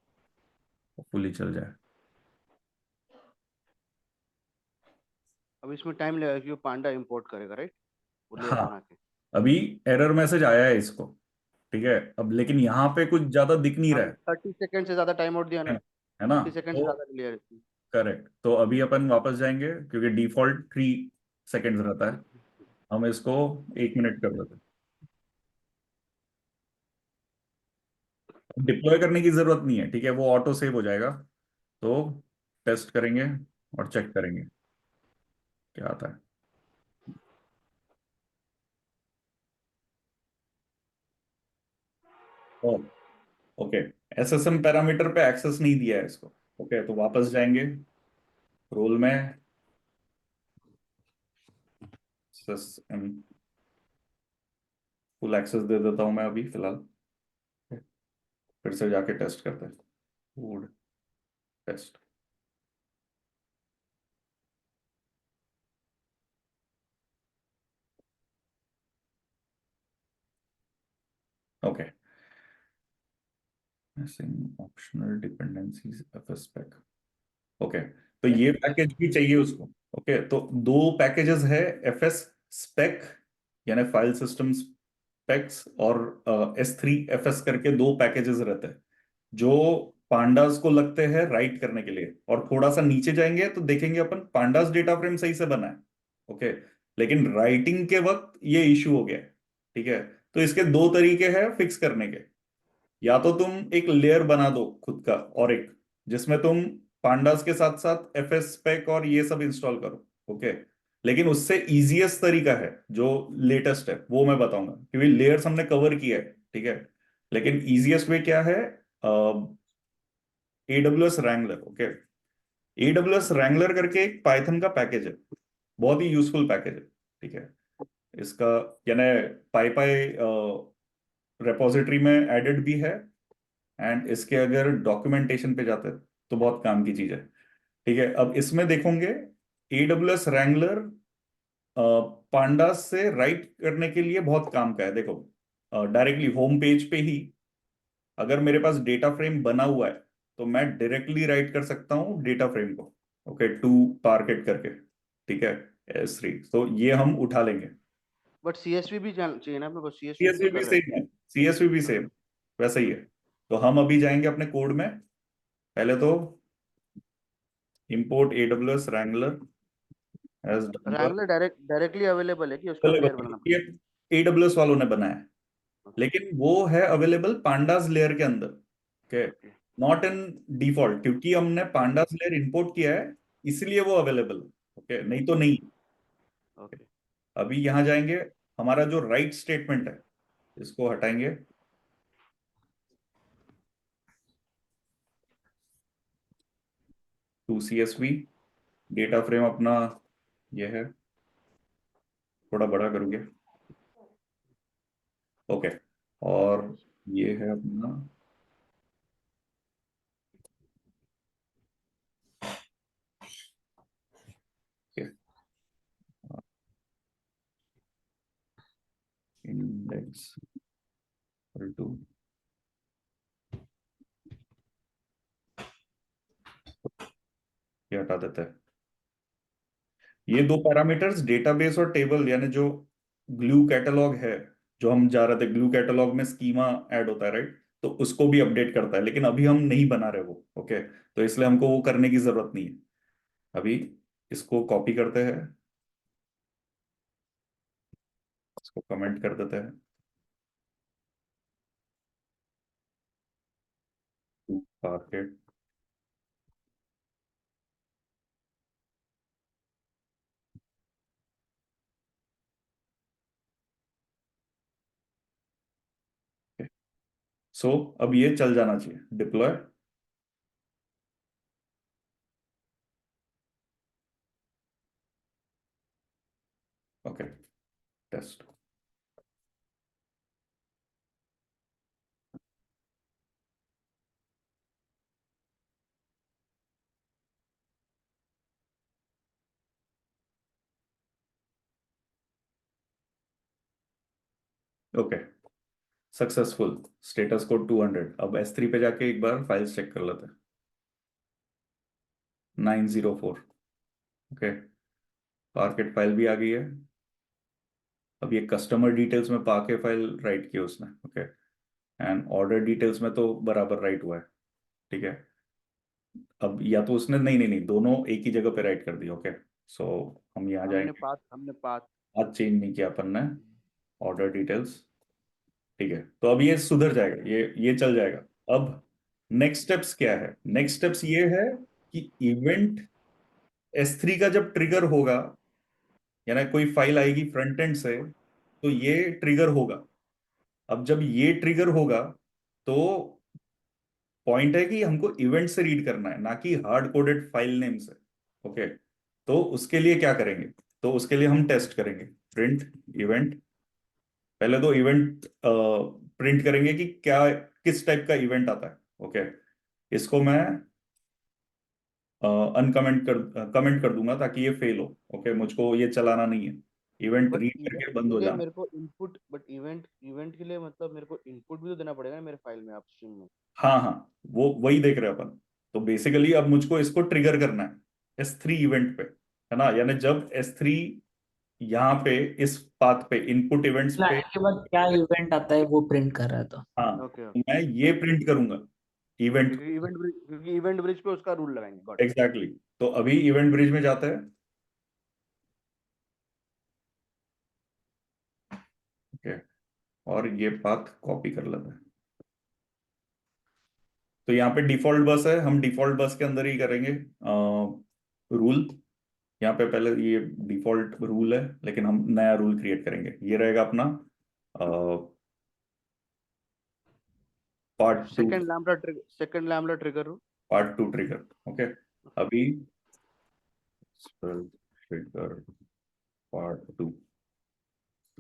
होपफुली चल जाए। अब इसमें टाइम लगेगा कि वो पांडा इंपोर्ट करेगा, राइट? वो लेयर हाँ, बना के। अभी एरर मैसेज आया है इसको। ठीक है, अब लेकिन यहाँ पे कुछ ज्यादा दिख नहीं रहा 30 सेकंड से ज्यादा टाइम आउट दिया ना। है ना। 30 सेकंड से तो ज्यादा क्लियर। करेक्ट, तो अभी अपन वापस जाएंगे क्योंकि डिफॉल्ट 3 सेकेंड्स रहता है, हम इसको 1 मिनट कर देते हैं। डिप्लॉय करने की जरूरत नहीं है, ठीक है, वो ऑटो सेव हो जाएगा। तो टेस्ट करेंगे और चेक करेंगे क्या आता है। ओ, ओके, SSM पैरामीटर पे एक्सेस नहीं दिया है इसको। ओके, तो वापस जाएंगे रोल में, SSM फुल एक्सेस दे देता हूं मैं अभी फिलहाल। फिर से जाके टेस्ट करते हैं, food test. Okay, missing optional dependencies FS pack. Okay, तो ये पैकेज भी चाहिए उसको। ओके, तो दो पैकेजेस है, FS स्पेक यानी फाइल सिस्टम स्पेक्स, और S3 FS करके दो पैकेजेस रहते हैं जो पांडास को लगते हैं राइट करने के लिए। और थोड़ा सा नीचे जाएंगे तो देखेंगे अपन पांडास डेटा फ्रेम सही से बना है। ओके, लेकिन राइटिंग के वक्त ये इश्यू हो गया है। ठीक है, तो इसके दो तरीके हैं फिक्स करने के। या तो तुम एक लेयर बना दो खुद का, और एक जिसमें तुम पांडास के साथ साथ FS स्पेक और ये सब इंस्टॉल करो। ओके, लेकिन उससे इजीएस्ट तरीका है जो लेटेस्ट है वो मैं बताऊंगा, क्योंकि लेयर्स हमने कवर किया है। ठीक है, लेकिन इजीएस्ट वे क्या है, AWS Wrangler. Okay, AWS Wrangler करके एक पाइथन का पैकेज है, बहुत ही यूजफुल पैकेज है। ठीक है, इसका यानी पाई रेपोजिटरी में एडेड भी है, एंड इसके अगर डॉक्यूमेंटेशन पे जाते हैं तो बहुत काम की चीज है। ठीक है, अब इसमें देखोगे AWS रैंगलर पांडास से राइट करने के लिए बहुत काम का है। देखो, डायरेक्टली होम पेज पे ही अगर मेरे पास डेटा फ्रेम बना हुआ है तो मैं डायरेक्टली राइट कर सकता हूँ डेटा फ्रेम को। ओके, टू पार्केट करके। ठीक है, S3, तो ये हम उठा लेंगे। बट CSV भी चाहिए ना अपने को, CSV भी तो CSV भी कर रहे हैं। सेम है, CSV भी सेम वैसा ही है। तो हम अभी जाएंगे अपने कोड में, पहले तो import AWS wrangler as done पर। रैंगलर डायरेक्टली अवेलेबल है कि उसको भी लेयर बनाना ये पड़ेगा? AWS वालों ने बनाया है, ओके, लेकिन वो है अवेलेबल पांडास लेयर के अंदर। Okay, okay, not in default, क्योंकि हमने पांडास लेयर इंपोर्ट किया है, इसलिए वो अवेलेबल है। ओके, नहीं तो नहीं। ओके। अभी यहां जाएंगे, हमारा जो राइट स्टेटमेंट है इसको हटाएंगे। टू CSV डेटा फ्रेम अपना ये है, थोड़ा बड़ा करोगे। ओके, और ये है अपना इंडेक्स टू, ये हटा देते हैं। ये दो पैरामीटर्स डेटाबेस और टेबल यानी जो ग्लू कैटलॉग है, जो हम जा रहे थे, ग्लू कैटलॉग में स्कीमा ऐड होता है, राइट? तो उसको भी अपडेट करता है, लेकिन अभी हम नहीं बना रहे वो। ओके, तो इसलिए हमको वो करने की जरूरत नहीं है अभी। इसको कॉपी करते हैं, इसको कमेंट कर देते हैं, मार्केट। सो अब ये चल जाना चाहिए, deploy. Okay, test. Okay, successful, status code 200। अब S3 पे जाके एक बार फाइल्स चेक कर लेते हैं। 904। ओके, मार्केट फाइल भी आ गई है। अब ये कस्टमर डिटेल्स में पाके फाइल राइट की उसने। ओके, एंड ऑर्डर डिटेल्स में तो बराबर राइट हुआ है। ठीक है, अब या तो उसने, नहीं नहीं नहीं, दोनों एक ही जगह पे राइट कर दिया। ओके, सो हम यहाँ जाएंगे। हमने पाथ आज चेंज नहीं किया अपन ने, ऑर्डर डिटेल्स। ठीक है, तो अब ये सुधर जाएगा, ये चल जाएगा। अब नेक्स्ट स्टेप्स क्या है? नेक्स्ट स्टेप्स ये है कि इवेंट S3 का जब ट्रिगर होगा, यानी कोई फाइल आएगी फ्रंट एंड से, तो ये ट्रिगर होगा। अब जब ये ट्रिगर होगा, तो पॉइंट है कि हमको इवेंट से रीड करना है, ना कि हार्ड कोडेड फाइल नेम से। ओके, तो उसके लिए क्या करेंगे? तो उसके लिए हम टेस्ट करेंगे, प्रिंट इवेंट। पहले तो इवेंट प्रिंट करेंगे कि क्या, किस टाइप का इवेंट आता है। ओके, इसको मैं अनकमेंट कर कमेंट कर दूंगा ताकि ये फेल हो। ओके, मुझको ये चलाना नहीं है, इवेंट बट रीड इवेंट करके बंद के हो लिए जाना। मेरे को इनपुट, बट इवेंट इवेंट के लिए मतलब मेरे को इनपुट भी तो देना पड़ेगा ना मेरे फाइल में, अपस्ट्रीम में। हाँ हाँ, वो वही देख रहे हैं अपन। तो बेसिकली अब मुझको इसको ट्रिगर करना है S3 इवेंट पे, है ना? यानी जब S3 यहाँ पे इस पाथ पे इनपुट इवेंट्स पे, लाने के बाद क्या इवेंट आता है वो प्रिंट कर रहा है तो। हाँ, ओके तो मैं ये प्रिंट करूंगा इवेंट। क्योंकि इवेंट ब्रिज पे उसका रूल लगाएंगे, गॉट इट। एग्जैक्टली, तो अभी इवेंट ब्रिज में जाते हैं। ओके, और ये पाथ कॉपी कर लेते हैं। तो यहाँ पे डिफॉल्ट बस है, हम डिफॉल्ट बस के अंदर ही करेंगे रूल। यहाँ पे पहले ये डिफॉल्ट रूल है, लेकिन हम नया रूल क्रिएट करेंगे। ये रहेगा अपना part 2। Second lambda trigger. Part 2 trigger. Okay, अभी trigger part 2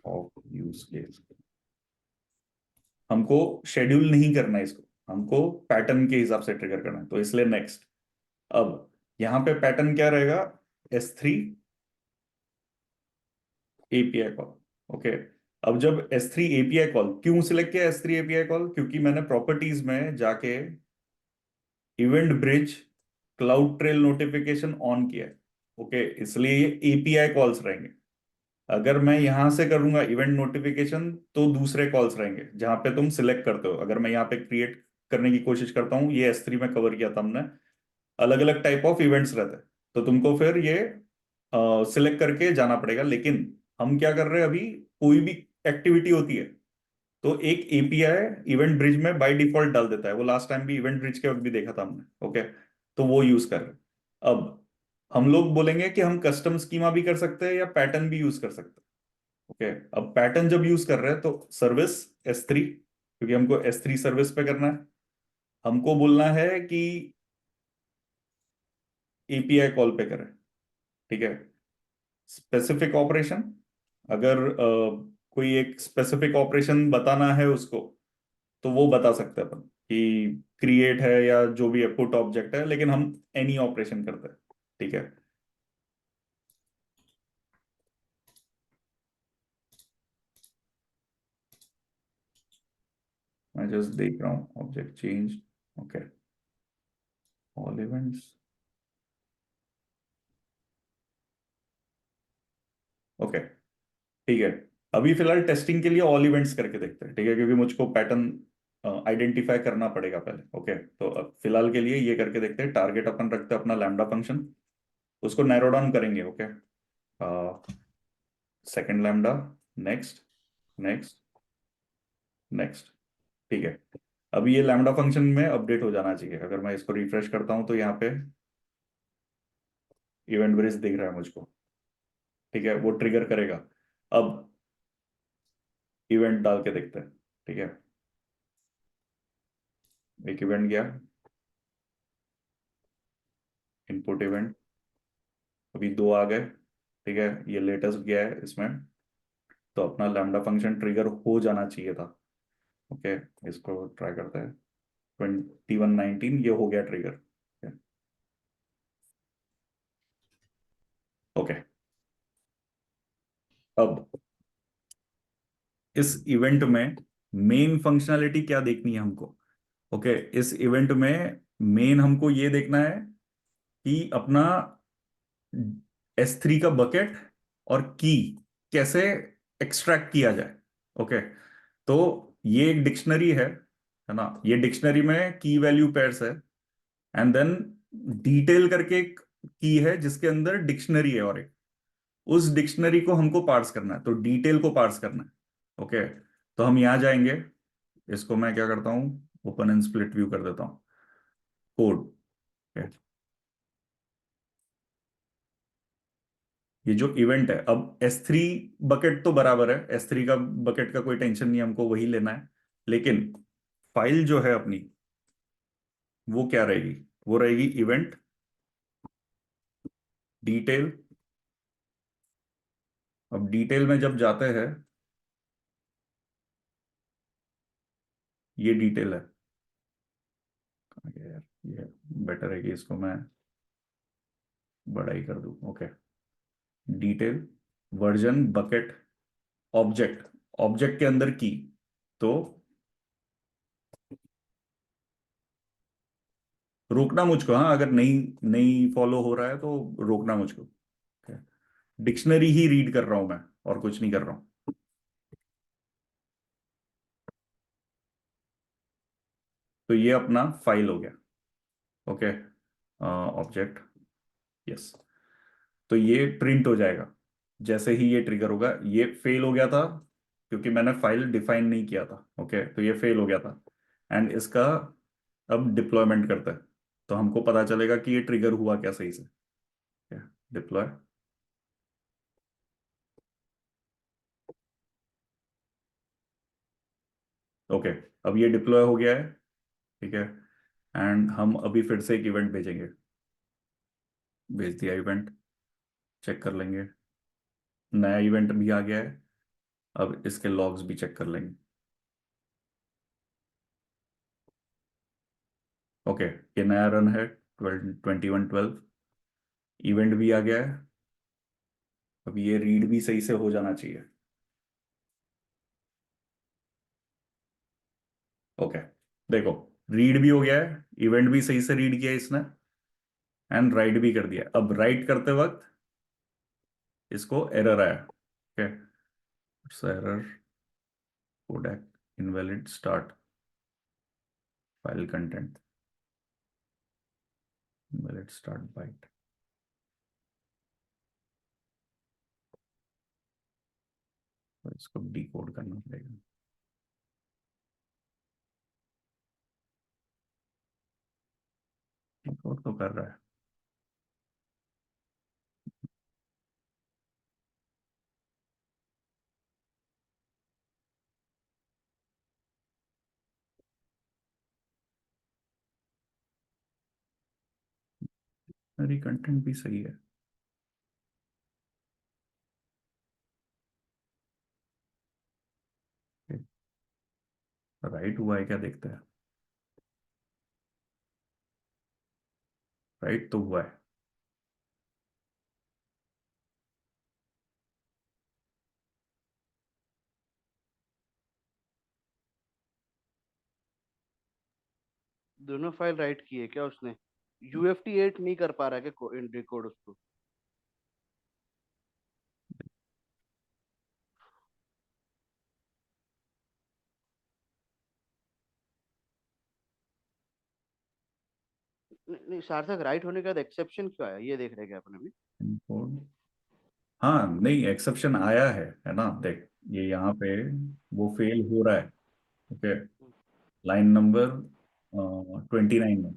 of use case. हमको शेड्यूल नहीं करना है इसको, हमको पैटर्न के हिसाब से ट्रिगर करना है, तो इसलिए नेक्स्ट। अब यहाँ पे पैटर्न क्या रहेगा? S3 API call. ओके, अब जब S3 API कॉल, क्यों सिलेक्ट किया S3 API कॉल? क्योंकि मैंने प्रॉपर्टीज में जाके event bridge cloud trail notification on किया है। ओके, इसलिए ये API कॉल्स रहेंगे। अगर मैं यहां से करूंगा इवेंट नोटिफिकेशन, तो दूसरे कॉल्स रहेंगे जहां पे तुम सिलेक्ट करते हो। अगर मैं यहाँ पे क्रिएट करने की कोशिश करता हूँ, ये S3 में कवर किया था हमने, अलग अलग टाइप ऑफ इवेंट्स रहते हैं, तो तुमको फिर ये सिलेक्ट करके जाना पड़ेगा। लेकिन हम क्या कर रहे हैं अभी, कोई भी एक्टिविटी होती है तो एक API इवेंट ब्रिज में बाय डिफॉल्ट डाल देता है। वो लास्ट टाइम भी इवेंट ब्रिज के वक्त भी देखा था हमने। ओके, तो वो यूज कर रहे हैं। अब हम लोग बोलेंगे कि हम कस्टम स्कीमा भी कर सकते हैं या पैटर्न भी यूज कर सकते हैं। ओके, अब पैटर्न जब यूज कर रहे हैं तो सर्विस S3, क्योंकि हमको S3 सर्विस पे करना है, हमको बोलना है कि API कॉल पे करें। ठीक है, स्पेसिफिक ऑपरेशन, अगर कोई एक स्पेसिफिक ऑपरेशन बताना है उसको, तो वो बता सकते हैं अपन कि क्रिएट है या जो भी है, पुट ऑब्जेक्ट है, लेकिन हम एनी ऑपरेशन करते हैं। ठीक है, मैं जस्ट देख रहा हूँ object change. Okay, all events. Okay, ठीक है। अभी फिलहाल टेस्टिंग के लिए ऑल इवेंट्स करके देखते हैं, ठीक है, क्योंकि मुझको पैटर्न आइडेंटिफाई करना पड़ेगा पहले। ओके, तो अब फिलहाल के लिए ये करके देखते हैं। टारगेट अपन रखते हैं अपना लैम्डा फंक्शन, उसको नैरो डाउन करेंगे। Okay, second lambda, next, next, next, ठीक है। अब ये लैम्डा फंक्शन में अपडेट हो जाना चाहिए। अगर मैं इसको रिफ्रेश करता हूं तो यहाँ पे इवेंट ब्रिज दिख रहा है मुझको, ठीक है, वो ट्रिगर करेगा। अब इवेंट डाल के देखते हैं, ठीक है। एक इवेंट गया, इनपुट इवेंट, अभी दो आ गए, ठीक है, ये लेटेस्ट गया है इसमें। तो अपना लैम्डा फंक्शन ट्रिगर हो जाना चाहिए था। ओके, इसको ट्राई करते हैं। 2119 ये हो गया ट्रिगर। ओके, अब इस इवेंट में मेन फंक्शनैलिटी क्या देखनी है हमको। ओके, इस इवेंट में मेन हमको ये देखना है कि अपना S3 का बकेट और की कैसे एक्सट्रैक्ट किया जाए। ओके, तो ये एक डिक्शनरी है ना। ये डिक्शनरी में की वैल्यू पेयर्स है, एंड देन डिटेल करके एक की है जिसके अंदर डिक्शनरी है, और एक उस डिक्शनरी को हमको पार्स करना है, तो डिटेल को पार्स करना है। ओके, तो हम यहां जाएंगे, इसको मैं क्या करता हूं, ओपन एंड स्प्लिट व्यू कर देता हूं, कोड। ये जो इवेंट है, अब S3 बकेट तो बराबर है, S3 का बकेट का कोई टेंशन नहीं, हमको वही लेना है। लेकिन फाइल जो है अपनी, वो क्या रहेगी, वो रहेगी इवेंट डिटेल। अब डिटेल में जब जाते हैं, ये डिटेल है। कहाँ गया यार, ये बेटर है कि इसको मैं बड़ा ही कर दूं। Okay, detail, version, bucket, object, object के अंदर की। तो रोकना मुझको, हाँ, अगर नहीं नहीं फॉलो हो रहा है तो रोकना मुझको। डिक्शनरी ही रीड कर रहा हूं मैं, और कुछ नहीं कर रहा हूं। तो ये अपना फाइल हो गया। Okay, object, yes. तो ये प्रिंट हो जाएगा जैसे ही ये ट्रिगर होगा। ये फेल हो गया था क्योंकि मैंने फाइल डिफाइन नहीं किया था। ओके, तो ये फेल हो गया था, एंड इसका अब डिप्लॉयमेंट करते हैं, तो हमको पता चलेगा कि ये ट्रिगर हुआ क्या सही से। डिप्लॉय, ओके, अब ये डिप्लॉय हो गया है, ठीक है। एंड हम अभी फिर से एक इवेंट भेजेंगे, भेज दिया इवेंट, चेक कर लेंगे, नया इवेंट भी आ गया है। अब इसके लॉग्स भी चेक कर लेंगे। ओके, ये नया रन है 2112, इवेंट भी आ गया है। अब ये रीड भी सही से हो जाना चाहिए। ओके, देखो, रीड भी हो गया है, इवेंट भी सही से रीड किया इसने, एंड राइट भी कर दिया। अब राइट करते वक्त इसको एरर आया। Okay, error, codec invalid, start file content, invalid start byte. तो इसको डिकोड करना पड़ेगा। डिकोड तो कर रहा है। मेरी कंटेंट भी सही है। राइट हुआ है क्या, देखते हैं। राइट तो हुआ है। दोनों फाइल राइट की है क्या उसने? UFT 8 नहीं कर पा रहा है क्या डिकोड उसको? नहीं सार्थक, राइट होने के बाद एक्सेप्शन क्यों आया ये देख रहे क्या अपन अभी? इनकोड, हाँ नहीं एक्सेप्शन आया है ना, देख ये यहाँ पे वो फेल हो रहा है। ओके, लाइन नंबर 29 में,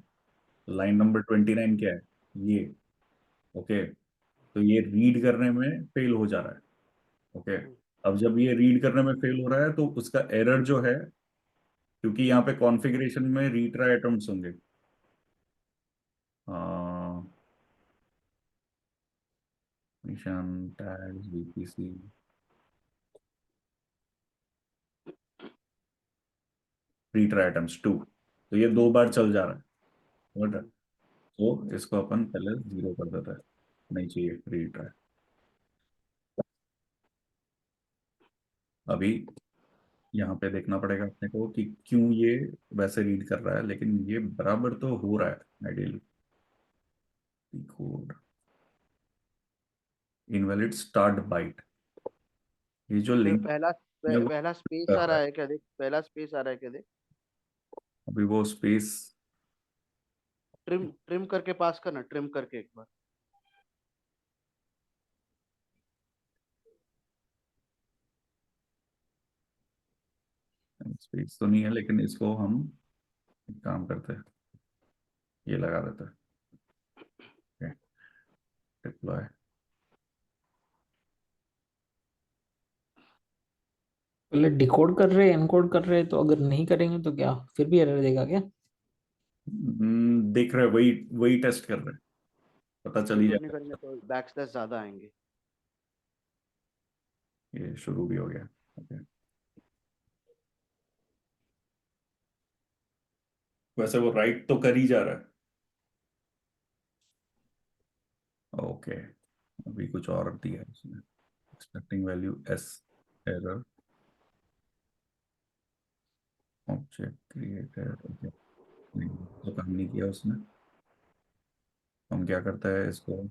लाइन नंबर 29 क्या है, ये। ओके, तो ये रीड करने में फेल हो जा रहा है। ओके, अब जब ये रीड करने में फेल हो रहा है तो उसका एरर जो है, क्योंकि यहाँ पे कॉन्फ़िगरेशन में रीट्राई अटेम्प्ट्स होंगे, निशान टैग्स वीपीसी रीट्राई अटेम्प्ट्स 2, तो ये 2 बार चल जा रहा है। समझ रहा है? तो इसको अपन पहले 0 कर देता है, नहीं चाहिए रीट्राई। अभी यहाँ पे देखना पड़ेगा अपने को कि क्यों ये वैसे रीड कर रहा है, लेकिन ये बराबर तो हो रहा है ideally. Code invalid start byte, ये जो फिर लिंक पहला है वो पहला स्पेस कर आ रहा रहा है। है क्या देख, पहला स्पेस आ रहा है क्या देख। अभी वो स्पेस, ट्रिम ट्रिम करके पास करना, ट्रिम करके एक बार। स्पेस तो नहीं है, लेकिन इसको हम एक काम करते हैं, ये लगा देते हैं, डिप्लॉय। पहले डिकोड कर रहे एनकोड कर रहे, तो अगर नहीं करेंगे तो क्या फिर भी एरर देगा क्या? देख रहे हैं, वही वही टेस्ट कर रहे हैं, पता चल ही डिकोड नहीं जाएगा। करेंगे तो बैक स्लैश ज्यादा आएंगे। ये शुरू भी हो गया। ओके, वैसे वो राइट तो कर ही जा रहा है। ओके, अभी कुछ और दिया है इसमें, expecting value S, error, object created. Okay, नहीं तो काम नहीं किया उसने। हम क्या करता है इसको,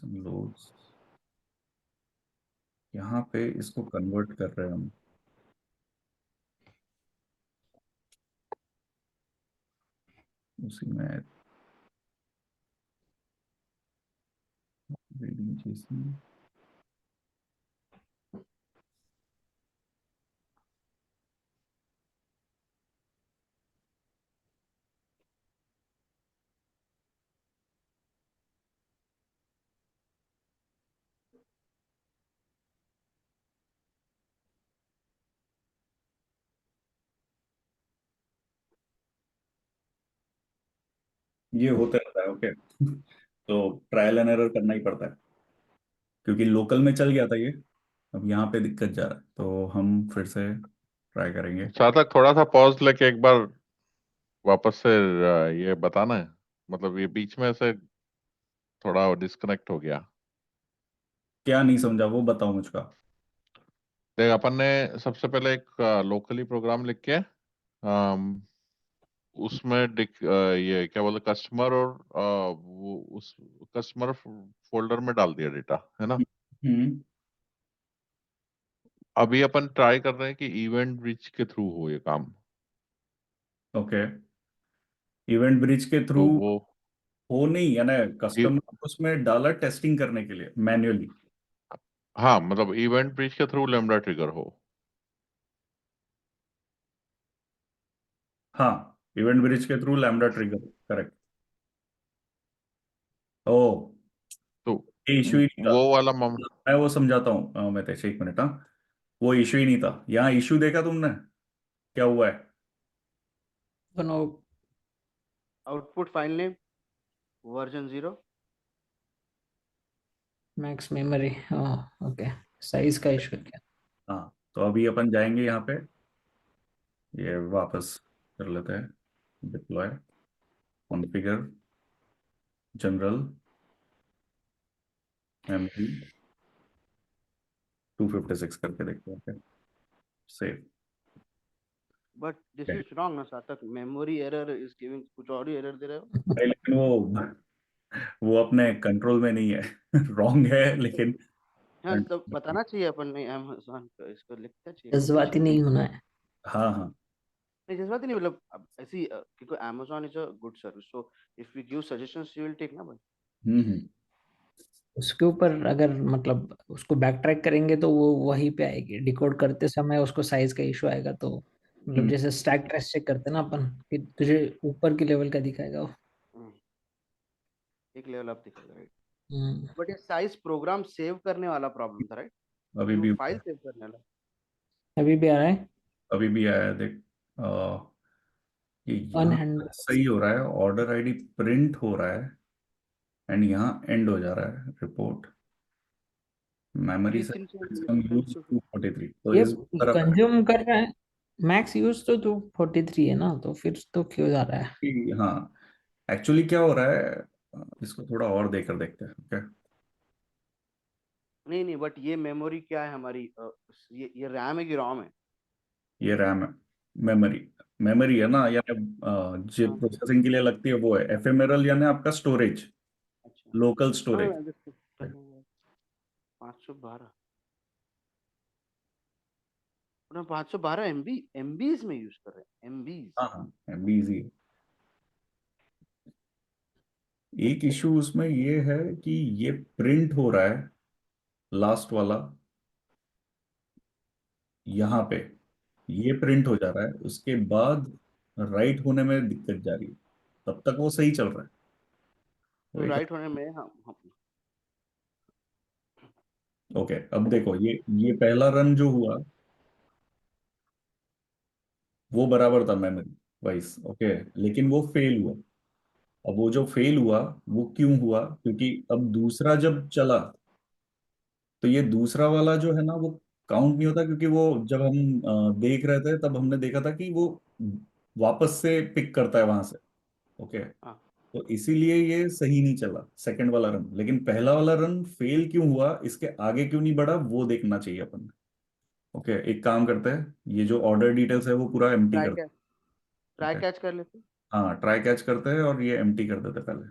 लोड्स, यहाँ पे इसको कन्वर्ट कर रहे हैं हम, उसी में रीडिंग चीज में। ये होता रहता है। ओके, तो ट्रायल एंड एरर करना ही पड़ता है, क्योंकि लोकल में चल गया था ये, अब यहाँ पे दिक्कत जा रहा है, तो हम फिर से ट्राई करेंगे। सार्थक थोड़ा सा पॉज लेके एक बार वापस से ये बताना है, मतलब ये बीच में से थोड़ा डिस्कनेक्ट हो गया। क्या नहीं समझा वो बताओ मुझको। देख अपन ने सबसे पहले एक लोकली प्रोग्राम लिख के उसमें ये क्या बोलते कस्टमर, और वो उस कस्टमर फोल्डर में डाल दिया डेटा, है ना। हम्म। अभी अपन ट्राई कर रहे हैं कि इवेंट ब्रिज के थ्रू हो ये काम। ओके, इवेंट ब्रिज के थ्रू तो वो हो नहीं, यानी ई- कस्टमर उसमें डाला टेस्टिंग करने के लिए मैन्युअली। हाँ मतलब इवेंट ब्रिज के थ्रू लेमडा ट्रिगर हो। हाँ, इवेंट ब्रिज के थ्रू लैम्बडा ट्रिगर, करेक्ट। ओ, तो ये इशू ही नहीं था। वो वाला मामला। मैं वो समझाता हूँ, मैं तेरे से 1 मिनट, हाँ। वो इशू ही नहीं था, यहाँ इशू देखा तुमने क्या हुआ है। बनाओ। Output file name version 0। Max memory, हाँ ओके, साइज का इशू क्या? हाँ, तो अभी अपन जाएंगे यहाँ पे, ये वापस कर लेते हैं, डिप्लॉय, कॉन्फ़िगर, जनरल, मेमोरी, 256 करके देखते हैं, save. But this is wrong ना सार्थक, मेमोरी एरर इज गिविंग, कुछ और ही एरर दे रहे हो। लेकिन वो अपने कंट्रोल में नहीं है। रॉन्ग है लेकिन हाँ तो control में नहीं। बताना चाहिए अपन ने अमेज़न को, इसको लिखना चाहिए कुछ। जज्बाती नहीं होना है। हाँ हाँ, नहीं जैसे बात ही नहीं मतलब अब ऐसी क्योंकि Amazon is a good service so if we give suggestions you will take ना भाई। हम्म। उसके ऊपर अगर मतलब उसको बैक ट्रैक करेंगे तो वो वहीं पे आएगी, डिकोड करते समय उसको साइज का इशू आएगा तो मतलब हम्म। जैसे स्टैक ट्रेस चेक करते हैं ना अपन कि तुझे ऊपर की लेवल का दिखाएगा वो। हम्म, एक लेवल अप दिखेगा राइट। हम्म, बट ये साइज प्रोग्राम सेव करने वाला प्रॉब्लम था राइट, अभी कि वो भी फाइल सेव करने वाला। अभी भी आ रहा है अभी भी आया है, देख। ये यहाँ अनहैंडल। सही हो रहा है, ऑर्डर आईडी प्रिंट हो रहा है एंड यहाँ एंड हो जा रहा है रिपोर्ट। मेमोरी P3 से सिस्टम यूज तो 243, तो ये इस तरफ है कंज्यूम कर रहा है, मैक्स यूज तो 243 है ना, तो फिर तो क्यों जा रहा है। कि हाँ, एक्चुअली क्या हो रहा है, इसको थोड़ा और देकर देखते हैं। ओके, नहीं नहीं बट ये मेमोरी क्या है हमारी ये रैम है कि रोम है। ये रैम है। मेमोरी मेमोरी है ना, यानी जो हाँ प्रोसेसिंग के लिए लगती है वो है एफएमआरएल, यानी आपका स्टोरेज, अच्छा। लोकल हाँ स्टोरेज। मैं एडजस्ट कर लूंगा 512 अपना 512 एमबी एमबीज में यूज कर रहे हैं एमबीज। हाँ हाँ, एमबी इजी। एक इशू उसमें ये है कि ये प्रिंट हो रहा है लास्ट वाला यहाँ पे, ये प्रिंट हो जा रहा है, उसके बाद राइट होने में दिक्कत जा रही है, तब तक वो सही चल रहा है। वो तो एक, राइट होने में हम ओके, अब देखो ये पहला रन जो हुआ वो बराबर था मेमोरी वाइज, ओके, लेकिन वो फेल हुआ। अब वो जो फेल हुआ वो क्यों हुआ, क्योंकि अब दूसरा जब चला तो ये दूसरा वाला जो है ना वो काउंट नहीं होता, क्योंकि वो जब हम देख रहे थे तब हमने देखा था कि वो वापस से पिक करता है वहां से। ओके, हाँ तो इसीलिए ये सही नहीं चला सेकंड वाला रन, लेकिन पहला वाला रन फेल क्यों हुआ, इसके आगे क्यों नहीं बढ़ा, वो देखना चाहिए अपन ने। ओके, एक काम करते हैं, ये जो ऑर्डर डिटेल्स है वो पूरा एम्प्टी ट्राई कर। कैच ट्राई ओके, कैच कर लेते, हाँ, ट्राई कैच करते हैं और ये एम्प्टी कर देते हैं पहले।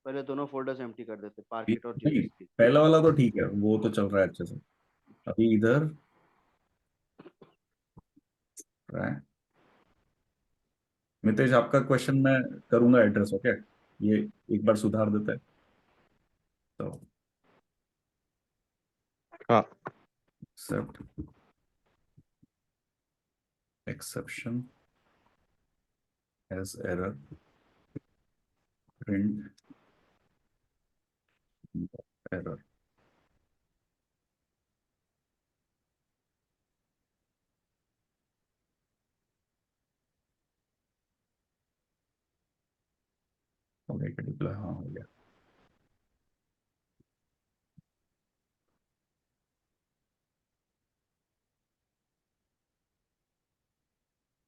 पहले दोनों फोल्डर्स एम्प्टी कर देते पार्किट और नहीं, जीसीसी। पहला वाला तो ठीक है, वो तो चल रहा है अच्छे से। अभी इधर ट्राई, मितेश आपका क्वेश्चन मैं करूंगा एड्रेस, ओके, ये एक बार सुधार देते हैं तो। हाँ except exception as error print error. हो गया डिप्लॉय, हाँ हो गया।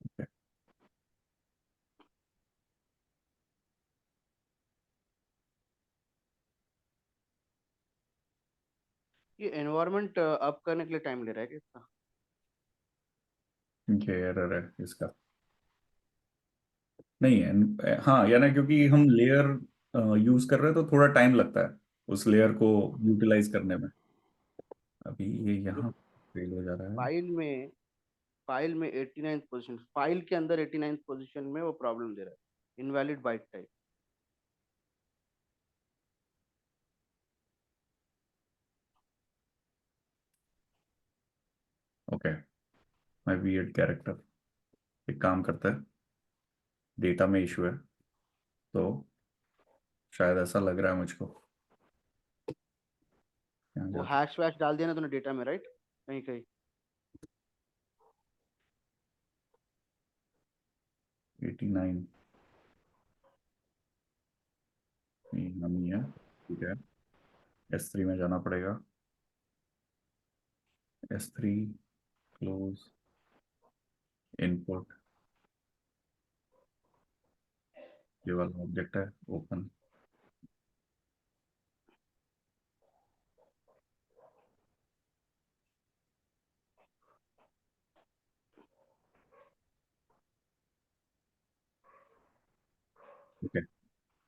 Okay. ये एनवायरनमेंट अप करने के लिए टाइम ले रहा है क्या इसका। ये एरर है इसका, नहीं है, हाँ, यानी क्योंकि हम लेयर यूज कर रहे हैं तो थोड़ा टाइम लगता है उस लेयर को यूटिलाइज करने में। अभी ये यहाँ फेल हो जा रहा है। फाइल में फाइल में 89 पोजीशन फाइल के अंदर 89 पोजीशन में वो प्रॉब्लम दे रहा है invalid byte type. Okay, my weird character. एक काम करता है, डेटा में इशू है, तो शायद ऐसा लग रहा है मुझको। यहाँ वो जाता हैश वैश डाल दिया ना तूने डेटा में राइट कहीं कहीं। 89 नहीं है, ठीक है, S3 में जाना पड़ेगा। S3 क्लोज इनपुट, ये वाला ऑब्जेक्ट है, ओपन। ठीक है,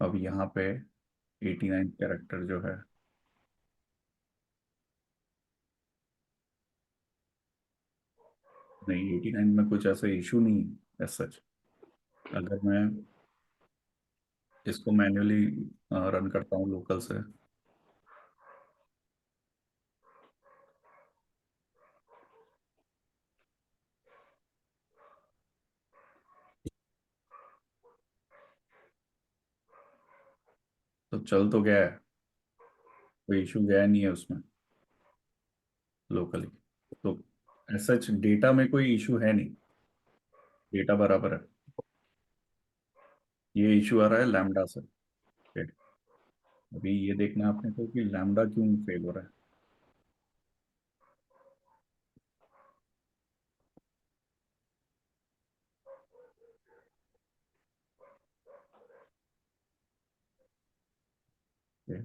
अब यहाँ पे 89 कैरेक्टर जो है, नहीं 89 में कुछ ऐसा इशू नहीं है। As such. अगर मैं इसको मैन्युअली रन करता हूँ लोकल से, तो चल तो गया है, कोई इशू गया नहीं है उसमें लोकली। तो एज सच डेटा में कोई इशू है नहीं, डेटा बराबर है। ये इशू आ रहा है लैम्डा से। Okay, अभी ये देखना है आपने को कि लैम्डा क्यों फेल हो रहा है। Okay,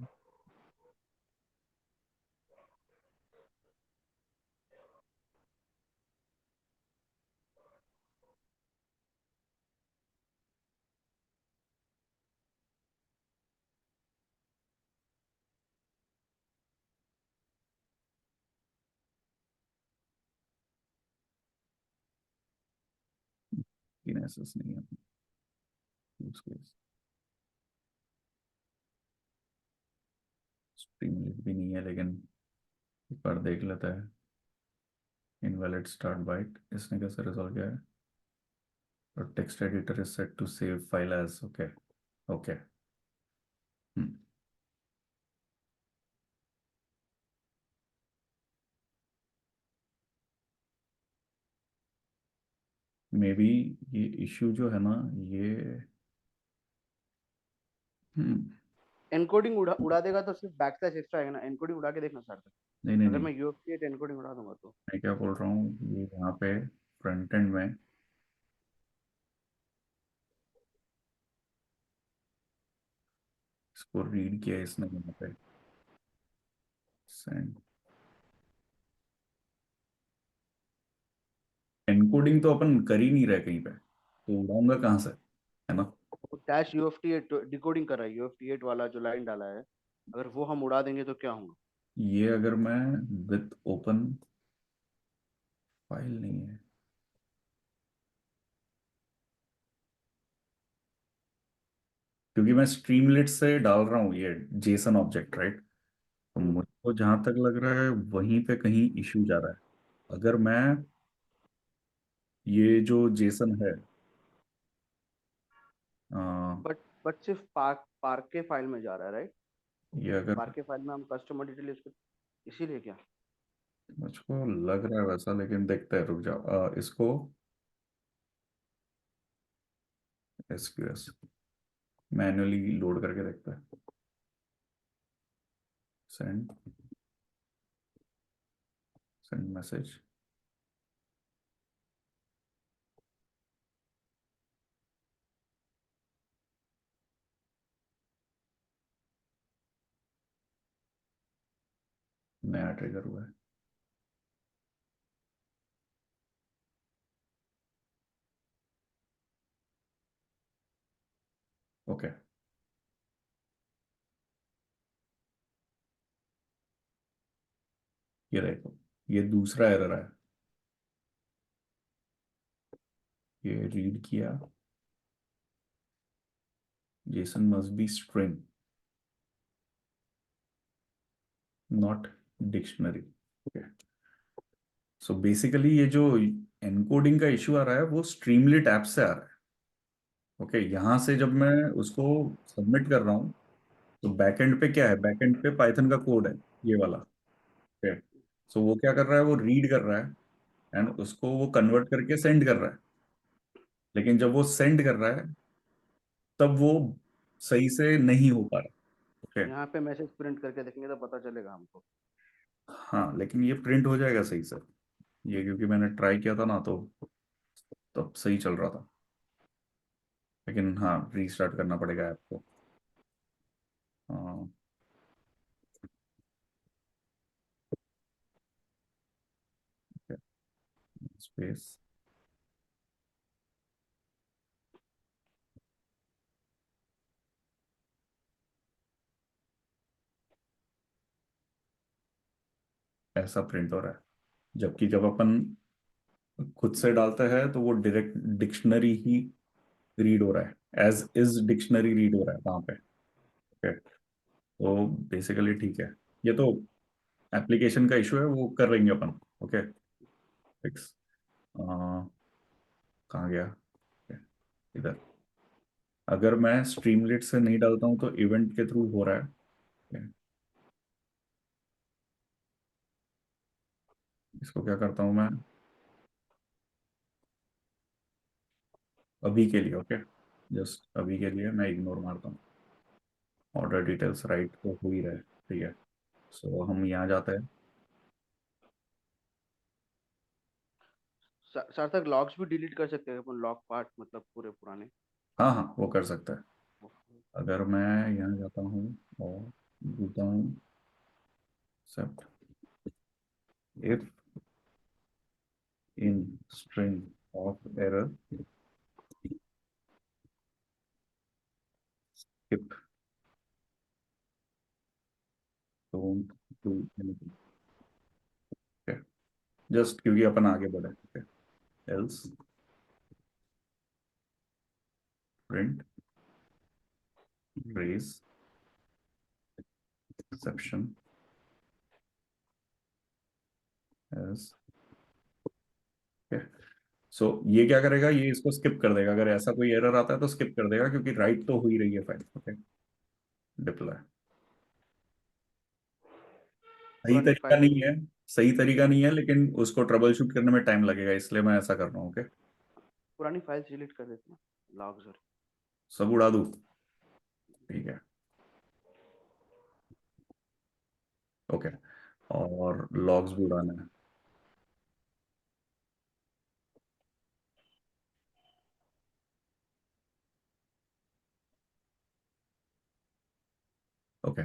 तीन एसएस नहीं है यूज केस, स्ट्रीमलेट भी नहीं है, लेकिन एक बार देख लेता है। इनवैलिड स्टार्ट बाइट, इसने कैसे रिजॉल्व किया है। और text editor is set to save file as, okay. Okay, maybe ये इशू जो है ना, ये एनकोडिंग उड़ा देगा तो सिर्फ बैक स्लैश एक्स्ट्रा आएगा ना, एनकोडिंग उड़ा के देखना सार्थक। नहीं नहीं अगर नहीं, मैं UFT एनकोडिंग उड़ा दूंगा तो मैं क्या बोल रहा हूँ, ये यहाँ पे फ्रंट एंड में इसको रीड किया इसने यहाँ पे, सेंड। एनकोडिंग तो अपन कर ही नहीं रहे कहीं पे, तो उड़ाऊंगा कहाँ से, है ना। डैश UFT डिकोडिंग कर रहा है, UFT8 वाला जो लाइन डाला है, अगर वो हम उड़ा देंगे तो क्या होगा। ये अगर मैं विथ ओपन फाइल नहीं है, क्योंकि मैं स्ट्रीमलेट से डाल रहा हूँ ये जेसन ऑब्जेक्ट, राइट। तो मुझको जहां तक लग रहा है वहीं पे कहीं इशू जा रहा है। अगर मैं ये जो जेसन है, अ, बट सिर्फ पार्क के फाइल में जा रहा है, राइट। ये अगर पार्क के फाइल में हम कस्टमर डिटेल इसको, इसीलिए क्या। मुझको लग रहा है वैसा, लेकिन देखते हैं, रुक जाओ। इसको एसक्यूएस मैन्युअली लोड करके देखते हैं। Send, send message. नया ट्रिगर हुआ है। ओके, ये देखो, ये दूसरा एरर है। ये रीड किया, Jason must be string not dictionary. Okay, so basically ये जो एनकोडिंग का इशू आ रहा है वो स्ट्रीमलेट ऐप से आ रहा है। ओके, यहाँ से जब मैं उसको सबमिट कर रहा हूँ, तो बैकएंड पे क्या है, बैकएंड पे पाइथन का कोड है, ये वाला। ओके, सो वो क्या कर रहा है, वो रीड कर रहा है एंड उसको वो कन्वर्ट करके सेंड कर रहा है। लेकिन जब वो सेंड कर रहा है, तब वो सही से नहीं हो पा रहा। ओके, यहाँ पे मैसेज प्रिंट करके देखेंगे तो पता चलेगा हमको। हाँ, लेकिन ये प्रिंट हो जाएगा सही से। ये क्योंकि मैंने ट्राई किया था ना, तो तब सही चल रहा था। लेकिन हाँ, रीस्टार्ट करना पड़ेगा ऐप को। स्पेस, ऐसा प्रिंट हो रहा है, जबकि जब अपन खुद से डालता है तो वो डायरेक्ट डिक्शनरी ही रीड हो रहा है, एज इज डिक्शनरी रीड हो रहा है वहां पे। ओके, तो बेसिकली ठीक है। ये तो एप्लीकेशन का इशू है, वो कर लेंगे अपन। Okay, fix. कहाँ गया? Okay, इधर। अगर मैं स्ट्रीमलेट से नहीं डालता हूँ तो इवेंट के थ्रू हो रहा है। Okay, इसको क्या करता हूँ मैं अभी के लिए? ओके, जस्ट अभी के लिए मैं इग्नोर मारता हूँ। ऑर्डर डिटेल्स राइट तो हो ही रहा है, ठीक है। सो हम यहाँ जाते हैं। सार्थक लॉग्स भी डिलीट कर सकते हैं अपन, लॉग पार्ट मतलब पूरे पुराने। हाँ हाँ, वो कर सकता है। अगर मैं यहाँ जाता हूँ और बोलता हूँ except if in string of error skip don't do anything। okay, just क्योंकि अपन आगे बढ़े। okay, else print raise exception as। okay, सो ये क्या करेगा, ये इसको स्किप कर देगा। अगर ऐसा कोई एरर आता है तो स्किप कर देगा, क्योंकि राइट तो हो ही रही है फाइल। Okay, deploy. सही पुरानी तरीका फाइल नहीं है, सही तरीका नहीं है, लेकिन उसको ट्रबल शूट करने में टाइम लगेगा, इसलिए मैं ऐसा कर रहा हूँ। ओके, पुरानी फाइल्स डिलीट कर देते हैं लॉग्स और। सब उड़ा दूँ? ठीक है, ओके। और लॉग्स भी उड़ाना है। ओके,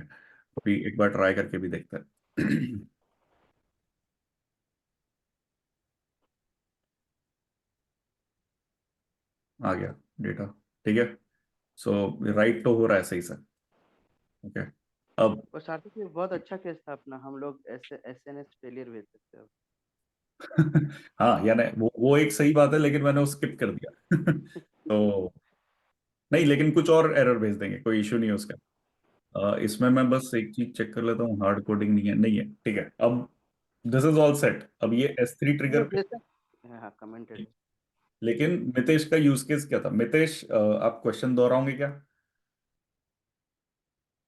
अभी एक बार ट्राई करके भी देखते हैं। आ गया डेटा, ठीक है। सो राइट तो हो रहा है सही से। ओके, अब और सार्थक ये बहुत अच्छा केस था अपना, हम लोग एसएनएस फेलियर भेज सकते हैं हाँ, यानी वो एक सही बात है, लेकिन मैंने वो स्किप कर दिया। तो नहीं, लेकिन कुछ और एरर भेज देंगे, कोई इशू नहीं है उसका। इसमें मैं बस एक चीज चेक कर लेता हूँ, हार्ड कोडिंग नहीं है, नहीं है, ठीक है। अब दिस इज ऑल सेट। अब ये S3 ये ट्रिगर पे। जैसे हाँ कमेंटेड है। लेकिन मितेश का यूज केस क्या था? मितेश, आप क्वेश्चन दोहराओगे क्या?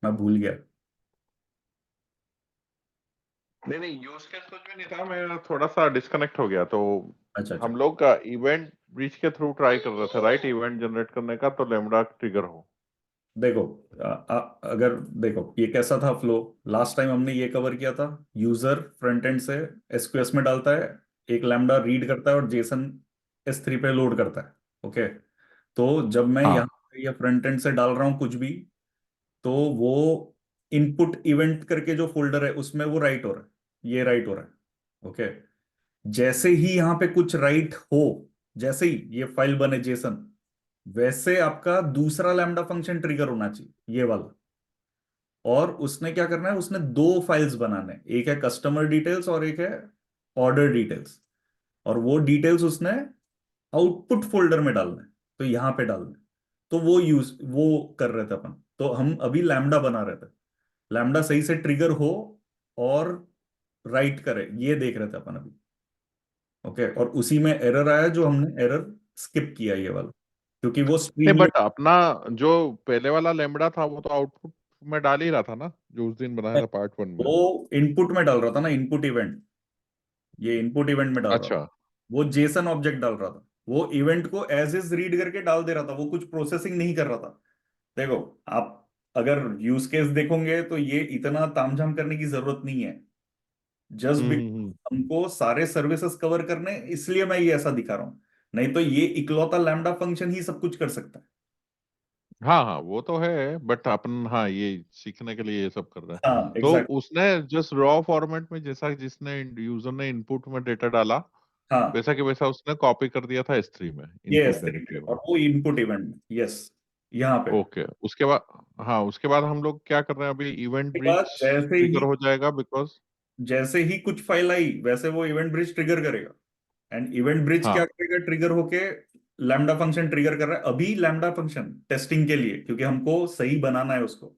मैं भूल गया। नहीं नहीं, यूज केस कुछ भी नहीं था, मैं थोड़ा सा डिस्कनेक्ट हो गया। तो अच्छा अच्छा, हम लोग का इवेंट ब्रीच के थ्रू ट्राई कर रहे थे, राइट, इवेंट जनरेट करने का, तो लेमडा ट्रिगर हो। देखो, अगर देखो ये कैसा था फ्लो। लास्ट टाइम हमने ये कवर किया था। यूजर फ्रंट एंड से एसक्यूएस में डालता है, एक लैम्डा रीड करता है और जेसन S3 पे लोड करता है। ओके, तो जब मैं यहाँ हाँ पे या फ्रंट एंड से डाल रहा हूँ कुछ भी, तो वो इनपुट इवेंट करके जो फोल्डर है उसमें वो राइट हो रहा है, ये राइट हो रहा है। ओके, जैसे ही यहाँ पे कुछ राइट हो, जैसे ही ये फाइल बने जेसन, वैसे आपका दूसरा लैम्डा फंक्शन ट्रिगर होना चाहिए, ये वाला। और उसने क्या करना है, उसने दो फाइल्स बनाने हैं, एक है कस्टमर डिटेल्स और एक है ऑर्डर डिटेल्स। और वो डिटेल्स उसने आउटपुट फोल्डर में डालना है, तो यहां पे डालना है। तो वो कर रहे थे अपन। तो हम अभी लैम्डा बना रहे थे, लैम्डा सही से ट्रिगर हो और राइट करे, ये देख रहे थे अपन अभी। ओके, और उसी में एरर आया, जो हमने एरर स्किप किया ये वाला, क्योंकि वो नहीं, स्ट्रीम। बट अपना जो पहले वाला लेमडा था वो तो आउटपुट में डाल ही रहा था ना, जो उस दिन बनाया था पार्ट 1 में। वो इनपुट में डाल रहा था ना, इनपुट इवेंट। ये इनपुट इवेंट में डाल रहा था। अच्छा। वो जेसन ऑब्जेक्ट डाल रहा था, वो इवेंट को एज इज रीड करके डाल दे रहा था, वो कुछ प्रोसेसिंग नहीं कर रहा था। देखो, आप अगर यूज केस देखोगे तो ये इतना तामझाम करने की जरूरत नहीं है। Just hmm. बिकॉज हमको सारे सर्विसेज कवर करने हैं, इसलिए मैं ये ऐसा दिखा रहा हूं। नहीं तो ये इकलौता लैम्डा फंक्शन ही सब कुछ कर सकता है। हाँ हाँ, वो तो है, बट अपन हाँ ये सीखने के लिए ये सब कर रहे हैं। हाँ तो एग्जैक्ट। उसने जस्ट रॉ फॉर्मेट में, जैसा जिसने यूजर ने इनपुट में डेटा डाला, हाँ, वैसा के वैसा उसने कॉपी कर दिया था S3 में, ये इनपुट S3 पे डायरेक्टरी में। और वो इनपुट इवेंट। यस, यहाँ पे। ओके, उसके बाद, हाँ उसके बाद हम लोग क्या कर रहे हैं अभी, इवेंट के ब्रीच बाद जैसे ट्रिगर ही हो जाएगा बिकॉज। जैसे ही कुछ फाइल आई, वैसे वो इवेंट ब्रिज ट्रिगर करेगा। एंड इवेंट ब्रिज क्या हाँ करेगा, ट्रिगर होके लैम्डा फंक्शन ट्रिगर कर रहा है अभी, लैम्डा फंक्शन टेस्टिंग के लिए, क्योंकि हमको सही बनाना है उसको।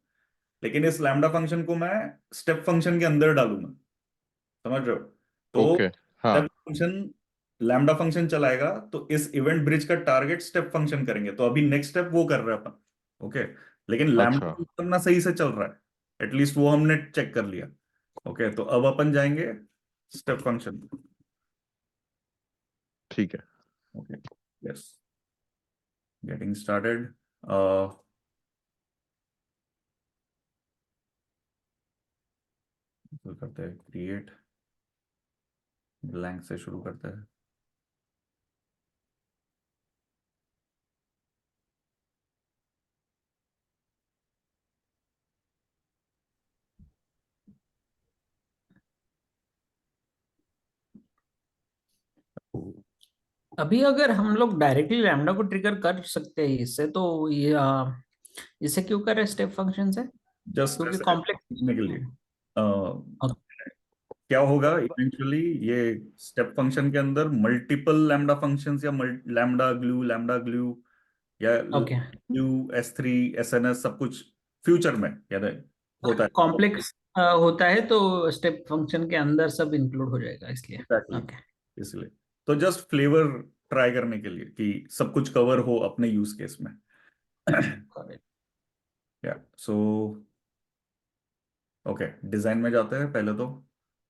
लेकिन इस लैम्डा फंक्शन को मैं स्टेप फंक्शन के अंदर डालूंगा, समझ रहे हो? तो ओके हाँ स्टेप फंक्शन, लैम्डा फंक्शन चलाएगा तो इस इवेंट ब्रिज का टारगेट स्टेप फंक्शन करेंगे, तो अभी नेक्स्ट स्टेप वो कर रहे हैं अपन। ओके, लेकिन लैम्डा अच्छा फंक्शन ना सही से चल रहा है, एटलीस्ट वो हमने चेक कर लिया। ओके, तो अब अपन जाएंगे स्टेप फंक्शन। ठीक है ओके, यस, गेटिंग स्टार्टेड। करते हैं क्रिएट, ब्लैंक से शुरू करते हैं। अभी अगर हम लोग डायरेक्टली लैम्डा को ट्रिगर कर सकते हैं इससे, तो ये इसे क्यों करें स्टेप फंक्शन से? जस्ट क्योंकि ऐसे कॉम्प्लेक्स। करने के लिए क्या होगा इवेंचुअली, ये स्टेप फंक्शन के अंदर मल्टीपल लैम्डा फंक्शंस या लैम्डा ग्लू या ओके, ग्लू S3 SNS सब कुछ फ्यूचर में याद है होता है। कॉम्प्लेक्स होता है तो स्टेप फंक्शन के अंदर सब इंक्लूड हो जाएगा इसलिए। Exactly, okay. इसलिए तो जस्ट फ्लेवर ट्राई करने के लिए कि सब कुछ कवर हो अपने यूज केस में। या सो ओके, डिजाइन में जाते हैं पहले तो।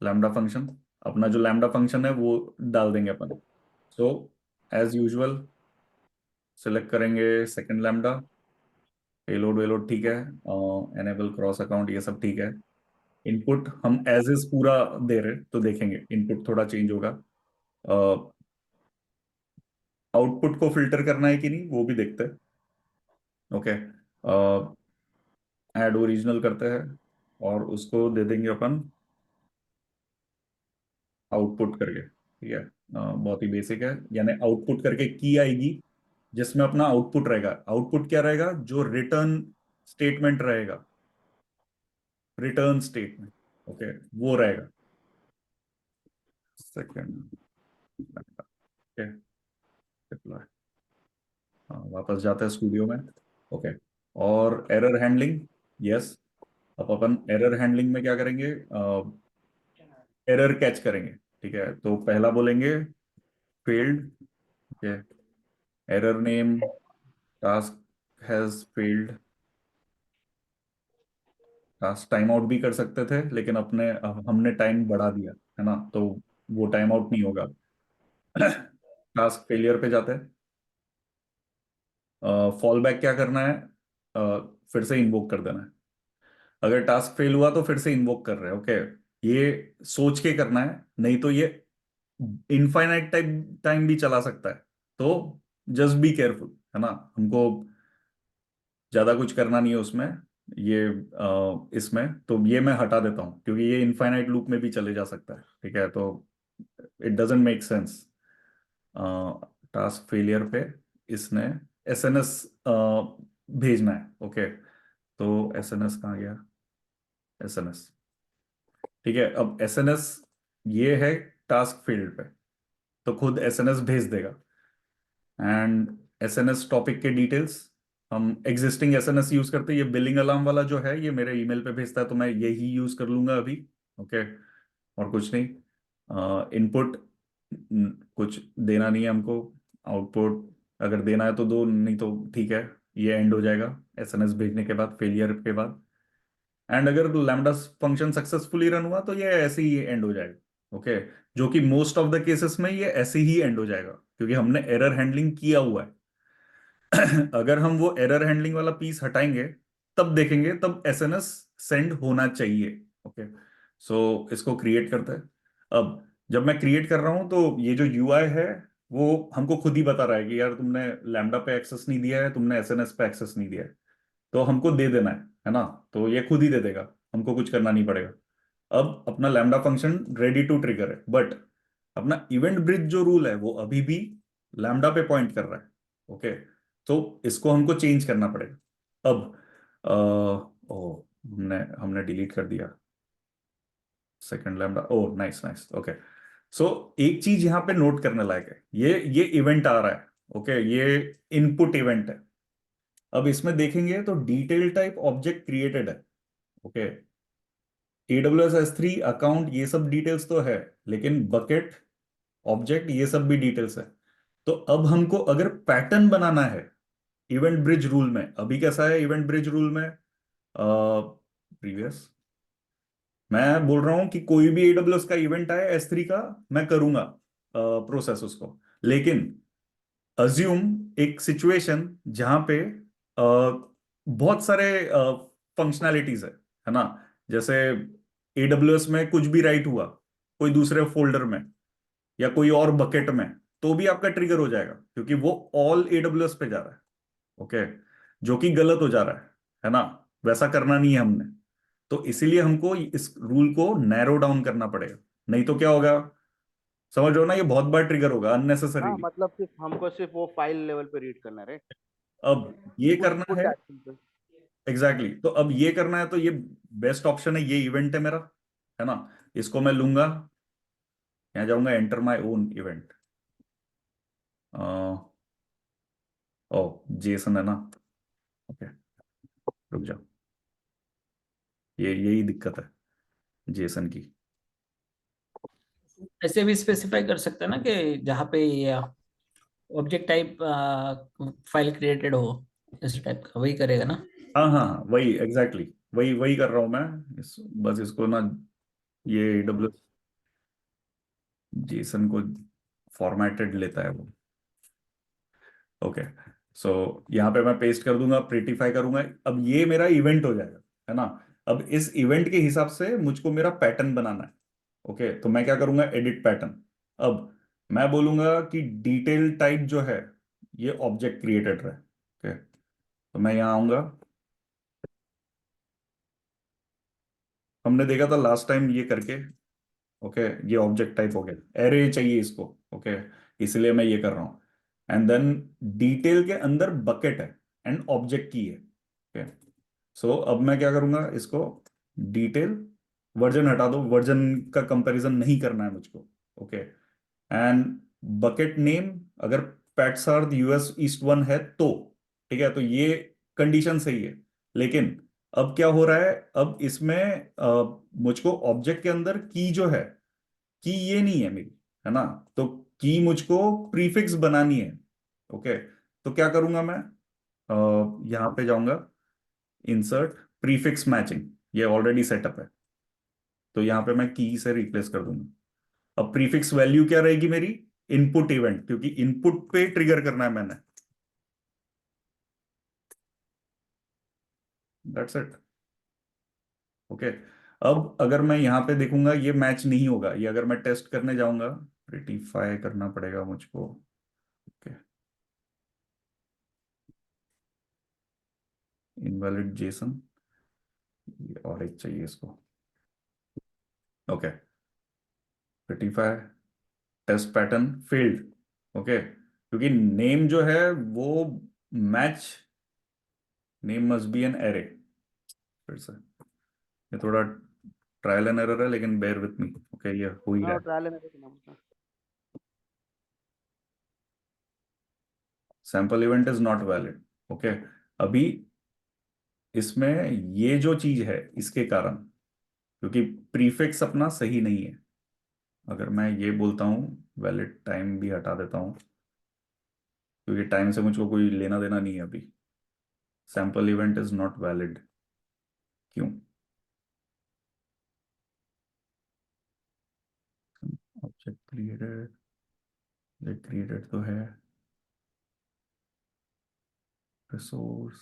लैम्डा फंक्शन, अपना जो लैम्डा फंक्शन है वो डाल देंगे अपन। सो एज यूजुअल सिलेक्ट करेंगे सेकंड लैम्डा, पेलोड वेलोड ठीक है, एनेबल क्रॉस अकाउंट ये सब ठीक है। इनपुट हम एज इज पूरा दे रहे, तो देखेंगे इनपुट थोड़ा चेंज होगा। आउटपुट को फिल्टर करना है कि नहीं वो भी देखते हैं। ओके, ऐड ओरिजिनल करते हैं और उसको दे देंगे अपन आउटपुट करके, ठीक है। बहुत ही बेसिक है, यानी आउटपुट करके की आएगी जिसमें अपना आउटपुट रहेगा। आउटपुट क्या रहेगा, जो रिटर्न स्टेटमेंट रहेगा, रिटर्न स्टेटमेंट, ओके, वो रहेगा। सेकंड, ओके, डिप्लॉय, वापस जाते हैं स्टूडियो में। ओके, और एरर हैंडलिंग, यस। अब अपन एरर हैंडलिंग में क्या करेंगे, एरर कैच करेंगे, ठीक है। तो पहला बोलेंगे फेल्ड, ठीक है, error name task has failed. Task time out भी कर सकते थे, लेकिन अपने अब हमने टाइम बढ़ा दिया है ना, तो वो टाइम आउट नहीं होगा। टास्क फेलियर पे जाते हैं। फॉल बैक क्या करना है, फिर से इन्वोक कर देना है। अगर टास्क फेल हुआ तो फिर से इन्वोक कर रहे हैं, ओके। ये सोच के करना है, नहीं तो ये इनफाइनाइट टाइम टाइम भी चला सकता है। तो जस्ट बी केयरफुल, है ना। हमको ज्यादा कुछ करना नहीं है उसमें, ये इसमें तो ये मैं हटा देता हूँ, क्योंकि ये इनफाइनाइट लूप में भी चले जा सकता है, ठीक है। तो it doesn't make sense. Task failure पे इसने SNS भेजना है, ओके। तो SNS कहाँ गया, SNS, ठीक है। अब SNS ये है टास्क फील्ड पे, तो खुद SNS भेज देगा। एंड SNS टॉपिक के डिटेल्स, हम एग्जिस्टिंग SNS यूज करते हैं। ये बिलिंग अलार्म वाला जो है ये मेरे ईमेल पे भेजता है, तो मैं यही यूज कर लूंगा अभी, ओके। और कुछ नहीं, इनपुट कुछ देना नहीं है हमको। आउटपुट अगर देना है तो दो, नहीं तो ठीक है, ये एंड हो जाएगा SNS भेजने के बाद, फेलियर के बाद। एंड अगर लैम्डा फंक्शन सक्सेसफुली रन हुआ तो ये ऐसे ही एंड हो जाएगा, ओके। जो कि मोस्ट ऑफ द केसेस में ये ऐसे ही एंड हो जाएगा, क्योंकि हमने एरर हैंडलिंग किया हुआ है। अगर हम वो एरर हैंडलिंग वाला पीस हटाएंगे तब देखेंगे, तब SNS सेंड होना चाहिए, ओके। सो इसको क्रिएट करते हैं। अब जब मैं क्रिएट कर रहा हूं तो ये जो UI है वो हमको खुद ही बता रहा है कि यार तुमने लैम्डा पे एक्सेस नहीं दिया है, तुमने SNS पे एक्सेस नहीं दिया है, तो हमको दे देना है ना। तो ये खुद ही दे देगा, हमको कुछ करना नहीं पड़ेगा। अब अपना lambda function ready to trigger है, बट अपना इवेंट ब्रिज जो रूल है वो अभी भी लैम्डा पे पॉइंट कर रहा है, ओके। तो इसको हमको चेंज करना पड़ेगा। अब ओ, हमने हमने डिलीट कर दिया सेकंड लैम्डा, ओ नाइस नाइस, ओके। सो एक चीज यहाँ पे नोट करने लायक है, ये इवेंट आ रहा है, ओके, ये इनपुट इवेंट है। अब इसमें देखेंगे तो डिटेल टाइप ऑब्जेक्ट क्रिएटेड है, ओके। AWS S3 अकाउंट ये सब डिटेल्स तो है, लेकिन बकेट ऑब्जेक्ट ये सब भी डिटेल्स है। तो अब हमको अगर पैटर्न बनाना है इवेंट ब्रिज रूल में, अभी कैसा है इवेंट ब्रिज रूल में, प्रीवियस मैं बोल रहा हूं कि कोई भी AWS का इवेंट आए S3 का, मैं करूंगा प्रोसेस उसको। लेकिन अज्यूम एक सिचुएशन जहां पे बहुत सारे फंक्शनैलिटीज है ना, जैसे AWS में कुछ भी राइट हुआ कोई दूसरे फोल्डर में या कोई और बकेट में, तो भी आपका ट्रिगर हो जाएगा, क्योंकि वो ऑल AWS पे जा रहा है, ओके, जो कि गलत हो जा रहा है ना। वैसा करना नहीं है हमने। तो इसीलिए हमको इस रूल को नैरो डाउन करना पड़ेगा, नहीं तो क्या होगा, समझ रहे हो ना, ये बहुत बार ट्रिगर होगा हाँ, अननेसेसरीली। मतलब सिर्फ हमको सिर्फ वो फाइल लेवल पे रीड करना है, राइट? अब ये करना पुट है, एक्शन पे। Exactly exactly. तो अब ये करना है तो ये बेस्ट ऑप्शन है, ये इवेंट है मेरा, है ना। इसको मैं लूंगा, यहाँ जाऊंगा enter my own event, oh JSON है ना, ओके, रुक जाओ, ये यही दिक्कत है जेसन की। ऐसे भी स्पेसिफाई कर सकते हैं ना कि जहाँ पे ऑब्जेक्ट टाइप फाइल क्रिएटेड हो, इस टाइप का वही करेगा ना। हाँ हाँ हाँ, वही एग्जैक्टली exactly, वही वही कर रहा हूं मैं। बस इसको ना, ये AWS जेसन को फॉर्मेटेड लेता है वो, ओके। सो यहाँ पे मैं पेस्ट कर दूंगा, प्रिटिफाई करूंगा, अब ये मेरा इवेंट हो जाएगा, है ना। अब इस इवेंट के हिसाब से मुझको मेरा पैटर्न बनाना है, ओके। तो मैं क्या करूंगा, एडिट पैटर्न। अब मैं बोलूंगा कि डिटेल टाइप जो है ये ऑब्जेक्ट क्रिएटेड रहे, ओके। तो मैं यहाँ आऊंगा, हमने देखा था लास्ट टाइम ये करके, ओके। ये ऑब्जेक्ट टाइप हो गया, एरे चाहिए इसको, ओके, इसलिए मैं ये कर रहा हूं। एंड देन डिटेल के अंदर बकेट है एंड ऑब्जेक्ट की है, ओके। सो अब मैं क्या करूंगा, इसको डिटेल वर्जन हटा दो, वर्जन का कंपैरिजन नहीं करना है मुझको, ओके। एंड बकेट नेम अगर पैट्सार्थ US ईस्ट 1 है तो ठीक है, तो ये कंडीशन सही है। लेकिन अब क्या हो रहा है, अब इसमें मुझको ऑब्जेक्ट के अंदर की जो है, की ये नहीं है मेरी, है ना। तो की मुझको प्रीफिक्स बनानी है, ओके। तो क्या करूंगा मैं, यहां पे जाऊंगा, इंसर्ट प्रीफिक्स मैचिंग, ये ऑलरेडी सेटअप है, तो यहां पे मैं की से रिप्लेस कर दूंगा। अब प्रीफिक्स वैल्यू क्या रहेगी मेरी, इनपुट इवेंट, क्योंकि इनपुट पे ट्रिगर करना है मैंने, दैट्स इट, ओके। अब अगर मैं यहां पे देखूंगा ये मैच नहीं होगा, ये अगर मैं टेस्ट करने जाऊंगा, प्रिटिफाई करना पड़ेगा मुझको, ओके, इनवैलिड जेसन, और एक चाहिए इसको, okay, prettify, test pattern failed, okay, क्योंकि नेम जो है वो match, name must be an array, फिर से ये थोड़ा ट्रायल एंड एरर है, लेकिन बेयर विथ मी, ओके, ये हो ही रहा हाँ, है। Trial and error. Sample event is not valid, okay. अभी इसमें ये जो चीज है इसके कारण, क्योंकि प्रीफिक्स अपना सही नहीं है, अगर मैं ये बोलता हूँ वैलिड टाइम भी हटा देता हूँ, क्योंकि टाइम से मुझको कोई लेना देना नहीं है अभी। Sample event is not valid, क्यों, ऑब्जेक्ट क्रिएटेड, ये क्रिएटेड तो है, रिसोर्स,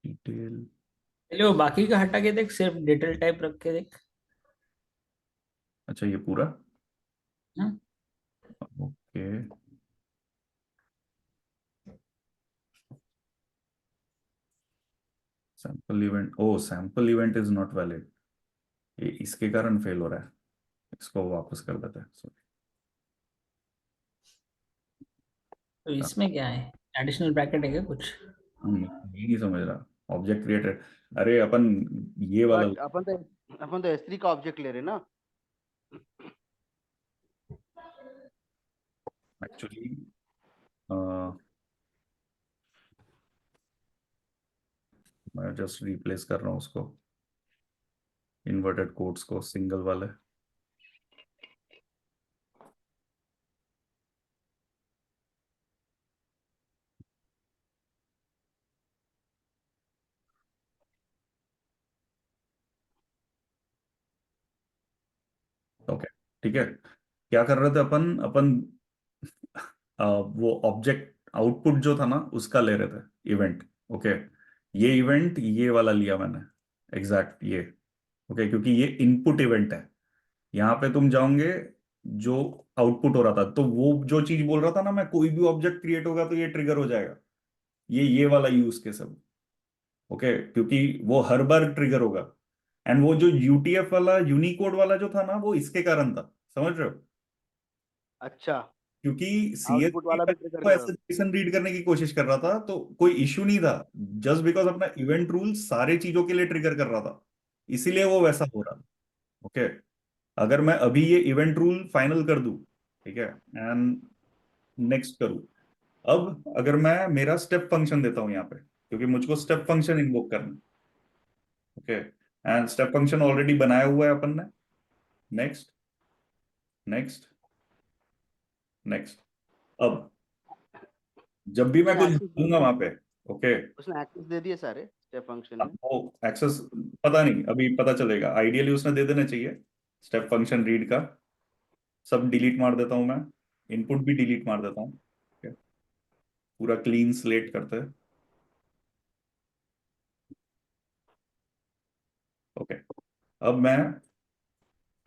डिटेल, चलिए वो बाकी का हटा के देख, सिर्फ डिटेल टाइप रख के देख। अच्छा ये पूरा, हाँ? Okay. Sample event, oh sample event is not valid, ये इसके कारण फेल हो रहा है, इसको वापस कर देते हैं, सॉरी। तो इसमें क्या है, एडिशनल ब्रैकेट है क्या कुछ? ये नहीं समझ रहा, ऑब्जेक्ट क्रिएटेड, अरे अपन ये वाला बट अपन तो S3 का ऑब्जेक्ट ले रहे ना। एक्चुअली मैं जस्ट रिप्लेस कर रहा हूँ उसको, इन्वर्टेड कोट्स को सिंगल वाले। ओके, ठीक है। क्या कर रहे थे अपन अपन वो ऑब्जेक्ट आउटपुट जो था ना उसका ले रहे थे इवेंट। ओके, ये इवेंट ये वाला लिया मैंने, एग्जैक्ट ये। ओके, क्योंकि ये इनपुट इवेंट है। यहाँ पे तुम जाओगे, जो आउटपुट हो रहा था, तो वो जो चीज बोल रहा था ना मैं, कोई भी ऑब्जेक्ट क्रिएट होगा तो ये ट्रिगर हो जाएगा, ये वाला यूज के सब। ओके, क्योंकि वो हर बार ट्रिगर होगा। एंड वो जो यूटीएफ वाला यूनिकोड वाला जो था ना, वो इसके कारण था, समझ रहे हो? अच्छा, क्योंकि आउटपुट सीएसपी वाला का भी ट्रिगर वो कर रहा ऐसे जेसन रीड करने की कोशिश कर रहा था, तो कोई इश्यू नहीं था। जस्ट बिकॉज अपना इवेंट रूल सारे चीजों के लिए ट्रिगर कर रहा था, इसीलिए वो वैसा हो रहा था। ओके, अगर मैं अभी ये इवेंट रूल फाइनल कर दूं, ठीक है, एंड नेक्स्ट करूं, अब अगर मैं मेरा स्टेप फंक्शन देता हूं यहाँ पे, क्योंकि मुझको स्टेप फंक्शन इन्वोक करना है। Okay, and step function already बनाया हुआ है अपन ने। Next, next, next. अब जब भी मैं उसने कुछ एक्सेस दूंगा वहां पे, ओके, उसने एक्सेस दे दिए सारे स्टेप फंक्शन अब में। वो एक्सेस पता नहीं, अभी पता चलेगा। आइडियली उसने दे देना चाहिए स्टेप फंक्शन रीड का। सब डिलीट मार देता हूं मैं, इनपुट भी डिलीट मार देता हूँ। ठीक है? पूरा क्लीन स्लेट करते हैं। ओके, अब मैं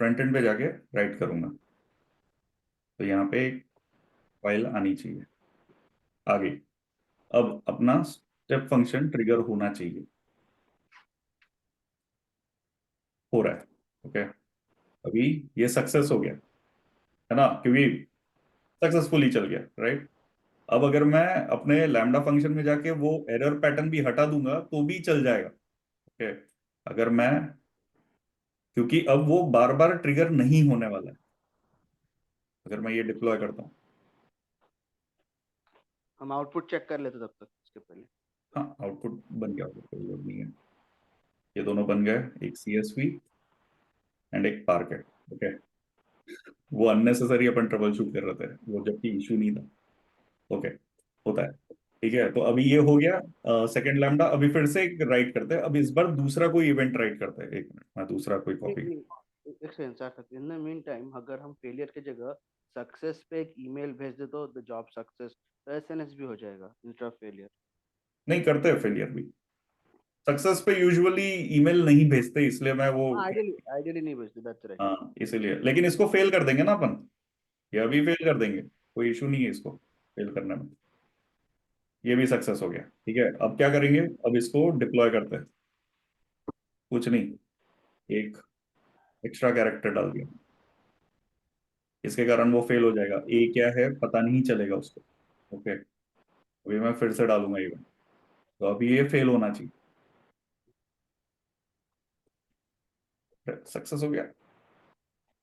फ्रंट एंड पे जाके राइट करूंगा, तो यहाँ पे एक फाइल आनी चाहिए। आ गई। अब अपना स्टेप फंक्शन ट्रिगर होना चाहिए, हो रहा है। ओके, अभी ये सक्सेस हो गया है ना, क्योंकि सक्सेसफुली चल गया, राइट? अब अगर मैं अपने लैम्डा फंक्शन में जाके वो एरर पैटर्न भी हटा दूंगा तो भी चल जाएगा। ओके, अगर मैं, क्योंकि अब वो बार बार ट्रिगर नहीं होने वाला है। अगर मैं ये डिप्लॉय करता हूँ, हम आउटपुट चेक कर लेते तब तक उसके पहले। हाँ आउटपुट बन गया होगा, कोई लोड नहीं है। ये दोनों बन गए, एक सीएसवी एंड एक पार्केट। ओके, वो अननेसेसरी अपन ट्रबल शूट कर रहे थे, वो जबकि इशू नहीं था। ओके, होता है। ठीक है, तो अभी ये हो गया सेकंड लैम्डा। अभी फिर से एक राइट करते हैं, अब इस बार दूसरा कोई इवेंट राइट करते हैं। एक मिनट, मैं दूसरा कोई नहीं कॉपी। नहीं, एक second sir, in the mean time अगर हम फेलियर की जगह सक्सेस पे एक ईमेल भेज दे तो द जॉब सक्सेस, तो एसएनएस भी हो जाएगा इंस्टेड ऑफ फेलियर। नहीं करते हैं फेलियर भी, सक्सेस पे यूजुअली ईमेल नहीं भेजते, इसलिए मैं वो, आइडियली आइडियली नहीं भेजते, दैट्स राइट। हाँ इसीलिए। लेकिन इसको फेल कर देंगे ना अपन, ये अभी फेल कर देंगे, कोई इशू नहीं है इसको फेल करने में। ये भी सक्सेस हो गया, ठीक है। अब क्या करेंगे, अब इसको डिप्लॉय करते हैं। कुछ नहीं, एक एक्स्ट्रा कैरेक्टर डाल दिया, इसके कारण वो फेल हो जाएगा। ए क्या है पता नहीं चलेगा उसको। ओके, अभी मैं फिर से डालूंगा इवेंट, तो अभी ये फेल होना चाहिए। सक्सेस हो गया।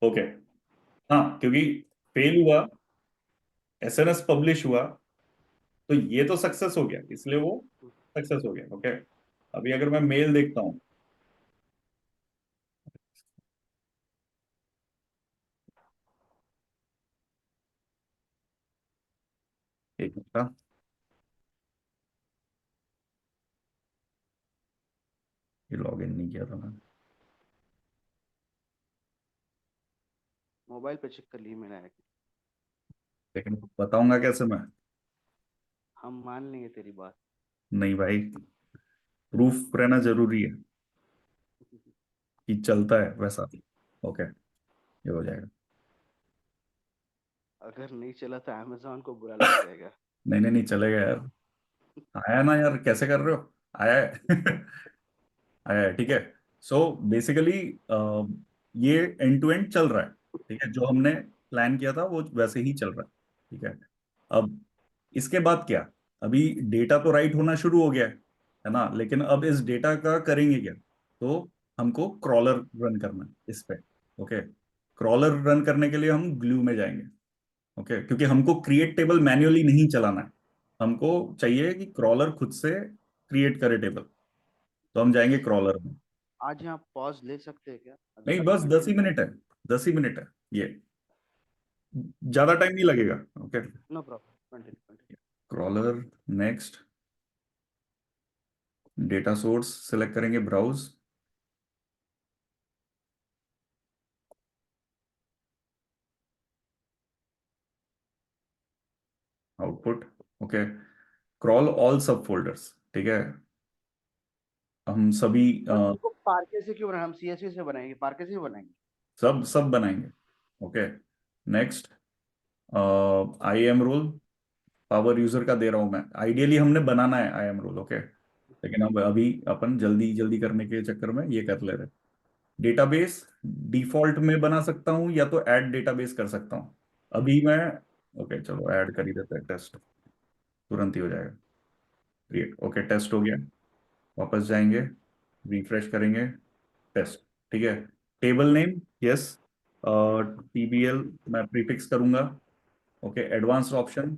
ओके, हाँ क्योंकि फेल हुआ, एसएनएस पब्लिश हुआ, तो ये तो सक्सेस हो गया, इसलिए वो सक्सेस हो गया। ओके, अभी अगर मैं मेल देखता हूँ, एक मिनट का, ये लॉग इन नहीं किया था मैंने। मोबाइल पे चेक कर लिए मैंने आया कि। लेकिन बताऊंगा कैसे मैं? हम मान लेंगे तेरी बात। नहीं भाई, प्रूफ रहना जरूरी है कि चलता है वैसा। ओके, ये हो जाएगा। अगर नहीं चला तो अमेजोन को बुरा लग जाएगा। नहीं नहीं नहीं, चलेगा यार। आया ना यार, कैसे कर रहे हो? आया है आया है, ठीक है। सो बेसिकली ये एंड टू एंड चल रहा है, ठीक है। जो हमने प्लान किया था वो वैसे ही चल रहा है, ठीक है। अब इसके बाद क्या, अभी डेटा तो राइट होना शुरू हो गया है, है ना, लेकिन अब इस डेटा का करेंगे क्या? तो हमको क्रॉलर रन करना है इस पे। ओके, क्रॉलर रन करने के लिए हम ग्लू में जाएंगे। ओके, क्योंकि हमको क्रिएट टेबल मैन्युअली नहीं चलाना है, हमको चाहिए कि क्रॉलर खुद से क्रिएट करे टेबल। तो हम जाएंगे क्रॉलर में। आज यहाँ पॉज ले सकते हैं क्या, अगर नहीं, हम बस 10 ही कंटिन्यू? मिनट है, 10 ही मिनट है ये, ज्यादा टाइम नहीं लगेगा। Okay, no problem, continue. Crawler, next, data source select करेंगे, browse, output. Okay, crawl all sub folders. ठीक है, हम सभी बट उसको पार्के से क्यों बनाए, हम सीएसवी से बनाएंगे, पार्के से ही बनाएंगे। सब सब बनाएंगे। Okay, next, IAM role, power user का दे रहा हूं मैं, आइडियली हमने बनाना है आई एम रोल। ओके, लेकिन अब अभी अपन जल्दी जल्दी करने के चक्कर में ये कर ले रहे। डेटाबेस डिफॉल्ट में बना सकता हूँ या तो ऐड डेटाबेस कर सकता हूँ अभी मैं। ओके, चलो ऐड कर ही देते हैं, टेस्ट तुरंत ही हो जाएगा क्रिएट। ओके, टेस्ट हो गया, वापस जाएंगे, रिफ्रेश करेंगे, टेस्ट। ठीक है, टेबल नेम, यस, टीबीएल मैं प्रीफिक्स करूंगा। Okay, advanced option,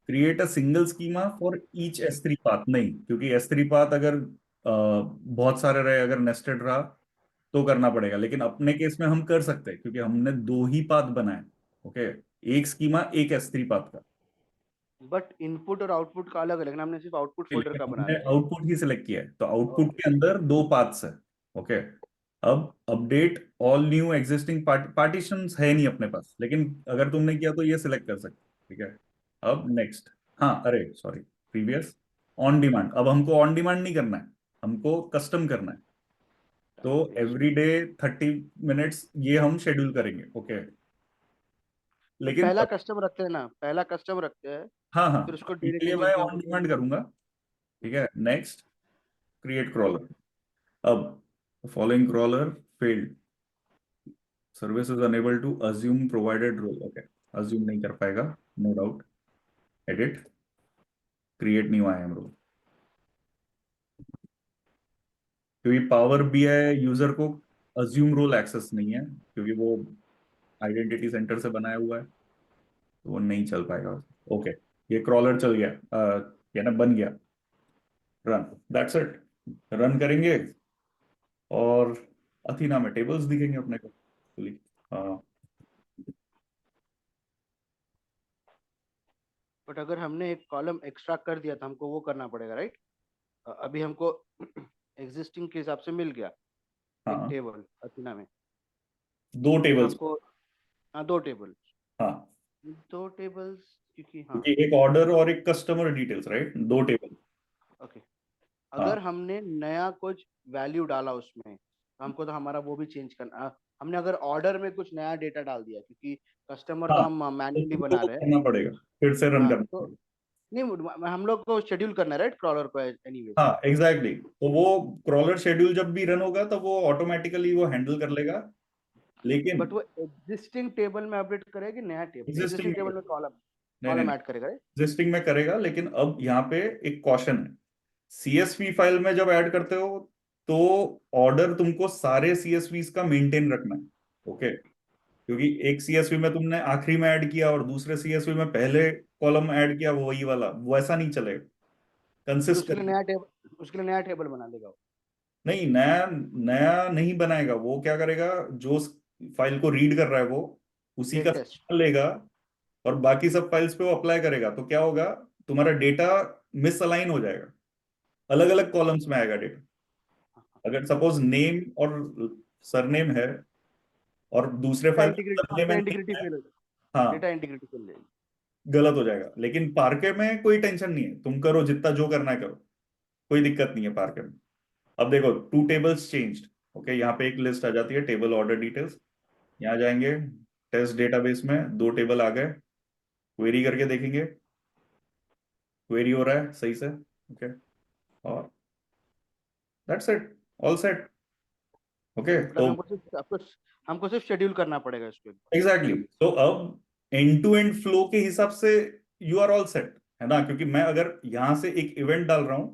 create a single schema for each S3 path. नहीं, क्योंकि S3 पाथ अगर बहुत सारे रहे, अगर नेस्टेड रहा तो करना पड़ेगा, लेकिन अपने केस में हम कर सकते हैं क्योंकि हमने दो ही पाथ बनाए। ओके, एक स्कीमा एक S3 पाथ का। बट इनपुट और आउटपुट का अलग है, लेकिन हमने सिर्फ आउटपुट फोल्डर लेकिन का बना हमने रहे आउटपुट ही सिलेक्ट किया है, तो आउटपुट हैं। के अंदर दो पाथ्स है। ओके, अब update all new existing partitions है नहीं अपने पास, लेकिन अगर तुमने किया तो ये सिलेक्ट कर सकते। ठीक है, अब नेक्स्ट, हाँ अरे सॉरी, प्रीवियस, ऑन डिमांड। अब हमको ऑन डिमांड नहीं करना है, हमको कस्टम करना है। तो एवरी डे 30 मिनट्स ये हम शेड्यूल करेंगे। ओके, तो लेकिन पहला कस्टम रखते हैं ना, पहला कस्टम रखते हैं, हाँ हाँ, फिर उसको अभी के डायरेक्टली लिए मैं चेंज कर ऑन सकते डिमांड करूंगा। ठीक है, नेक्स्ट, क्रिएट क्रॉलर। अब following crawler failed, service is unable to assume provided role. Okay, assume नहीं कर पाएगा, no doubt. Edit, create new IAM role, क्योंकि पावर बीआई यूजर को अज्यूम रोल एक्सेस नहीं है, क्योंकि वो आइडेंटिटी सेंटर से बनाया हुआ है, तो वो नहीं चल पाएगा। ओके, ये क्रॉलर चल गया, या ना बन गया, रन, दैट्स इट। रन करेंगे और अथीना में टेबल्स दिखेंगे अपने को fully। हाँ, बट अगर हमने एक कॉलम एक्स्ट्रा कर दिया तो हमको वो करना पड़ेगा, राइट? अभी हमको एग्जिस्टिंग के हिसाब से मिल गया एक हाँ, टेबल अथीना में, दो फिर टेबल्स। हमको, हाँ दो टेबल, हाँ, दो टेबल्स, क्योंकि हाँ, क्योंकि एक ऑर्डर और एक कस्टमर डिटेल्स, राइट, दो टेबल। ओके। हाँ अगर हमने नया कुछ वैल्यू डाला उसमें, तो हमको तो हमारा वो भी चेंज करना। हमने अगर ऑर्डर में कुछ नया डेटा डाल दिया, क्योंकि कस्टमर तो हाँ, हम तो मैन्युअली तुमको बना वो रहे हैं। करना पड़ेगा, फिर से रन हाँ करना तो पड़ेगा। नहीं, हम लोग को शेड्यूल करना है, राइट, क्रॉलर को एनीवे। हाँ एग्जैक्टली exactly। तो वो क्रॉलर शेड्यूल जब भी रन होगा तब वो ऑटोमेटिकली वो हैंडल कर लेगा, लेकिन बट वो एग्जिस्टिंग टेबल में अपडेट करेगा कि नया टेबल, एग्जिस्टिंग एग्जिस्टिंग में, टेबल में कॉलम, नहीं नहीं कॉलम नहीं, ऐड करेगा, राइट? एग्जिस्टिंग में करेगा, लेकिन अब यहाँ पे एक कॉशन है, सीएसवी फाइल में जब ऐड करते हो तो ऑर्डर तुमको सारे सीएसवीज का मेंटेन रखना है। ओके, क्योंकि एक सीएसवी में तुमने आखिरी में ऐड किया और दूसरे सीएसवी में पहले कॉलम ऐड किया, वो वही वाला वैसा नहीं चलेगा, फिर उसके लिए कंसिस्टेंट। नया टेबल, उसके लिए नया टेबल बना देगा वो। नहीं, नया नया नहीं बनाएगा, वो क्या करेगा, जो फाइल को रीड कर रहा है वो उसी का लेटेस्ट। sample लेगा और बाकी सब फाइल्स पे वो अप्लाई करेगा, तो क्या होगा, तुम्हारा डेटा मिसअलाइन हो जाएगा, अलग अलग कॉलम्स में आएगा डेटा। अगर सपोज नेम और सरनेम है और दूसरे डेटा फाइल में integrity, surname data and name integrity है, फेल हो जाएगी, हाँ, डेटा इंटीग्रिटी फेल हो जाएगी। गलत हो जाएगा। लेकिन पार्के में कोई टेंशन नहीं है, तुम करो जितना जो करना है करो, कोई दिक्कत नहीं है पार्के में। अब देखो, टू टेबल्स चेंज्ड। ओके, यहाँ पे एक लिस्ट आ जाती है, टेबल ऑर्डर डिटेल्स, यहाँ जाएंगे, टेस्ट डेटाबेस में दो टेबल आ गए, क्वेरी करके देखेंगे, क्वेरी हो रहा है सही से। ओके, और that's it, all set. Okay, but तो अभी हमको सिर्फ शेड्यूल करना पड़ेगा इसको एक बार। Exactly exactly। तो अब एंड टू एंड फ्लो के हिसाब से यू आर ऑल सेट, है ना, क्योंकि मैं अगर यहां से एक इवेंट डाल रहा हूं,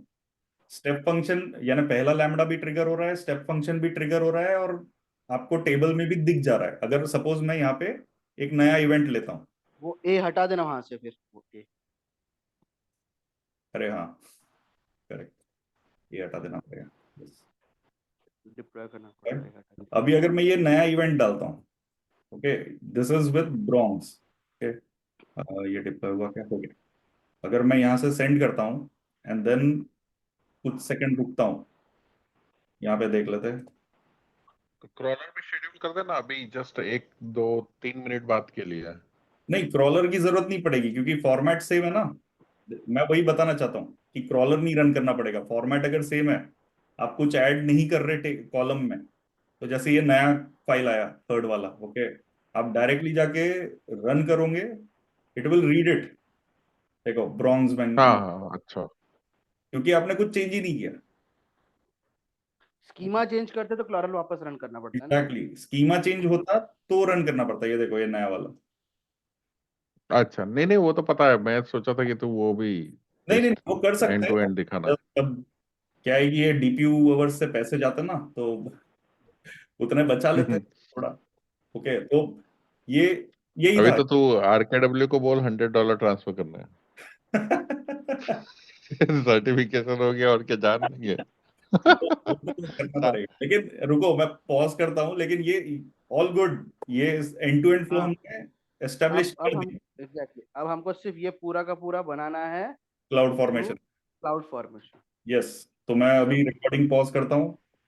स्टेप फंक्शन यानी पहला लैम्बडा भी ट्रिगर हो रहा है, स्टेप फंक्शन भी ट्रिगर हो रहा है, और आपको टेबल में भी दिख जा रहा है। अगर सपोज मैं यहाँ पे एक नया इवेंट लेता हूँ, वो ए हटा देना वहां से फिर, वो ए अरे हाँ करेक्ट, ये हटा देना पड़ेगा। Yes. डिप्लॉय करना पड़ेगा, ए हटा देना। अभी अगर मैं ये नया इवेंट डालता हूँ, okay, this is with bronze, okay, ये डिप्लॉय हुआ, क्या हो गया। अगर मैं यहाँ से सेंड करता हूँ एंड देन कुछ सेकंड रुकता हूँ, यहाँ पे देख लेते हैं। तो क्रॉलर भी शेड्यूल कर देना अभी, जस्ट 1 2 3 मिनट बाद के लिए। नहीं, क्रॉलर की जरूरत नहीं पड़ेगी क्योंकि फॉर्मेट सेम है ना। मैं वही बताना चाहता हूँ कि क्रॉलर नहीं रन करना पड़ेगा, फॉर्मेट अगर सेम है, आप कुछ ऐड नहीं कर रहे कॉलम में, तो जैसे ये नया फाइल आया थर्ड वाला, ओके, आप डायरेक्टली जाके रन करोगे, इट विल रीड इट, देखो ब्रॉन्ज में, हाँ हाँ, अच्छा। क्योंकि आपने कुछ चेंज ही नहीं किया। स्कीमा चेंज करते तो क्लॉरल वापस रन करना पड़ता है ना। एग्जैक्टली, स्कीमा चेंज होता तो रन करना पड़ता है। ये देखो ये नया वाला, अच्छा, नहीं नहीं, वो तो पता है, मैं सोचा था कि तू वो भी नहीं नहीं जस्ट वो कर सकते एंड टू हैं। एंड दिखाना। अब क्या है कि ये डीपीयू आवर्स से पैसे जाते ना, तो उतने बचा लेते हैं थोड़ा, ओके, तो ये यही अभी था। तो तू आरकेडब्ल्यू को बोल $100 ट्रांसफर करना है। सर्टिफिकेशन हो गया और क्या जान लेंगे। वो तो करना पड़ेगा, लेकिन रुको मैं पॉज करता हूँ, लेकिन ये ऑल गुड, ये एंड टू एंड फ्लो हाँ, हमने एस्टेब्लिश अब कर हम दी। एग्जैक्टली अब हमको सिर्फ ये पूरा का पूरा बनाना है cloud through formation, cloud formation. Yes. तो मैं अभी रिकॉर्डिंग पॉज करता हूँ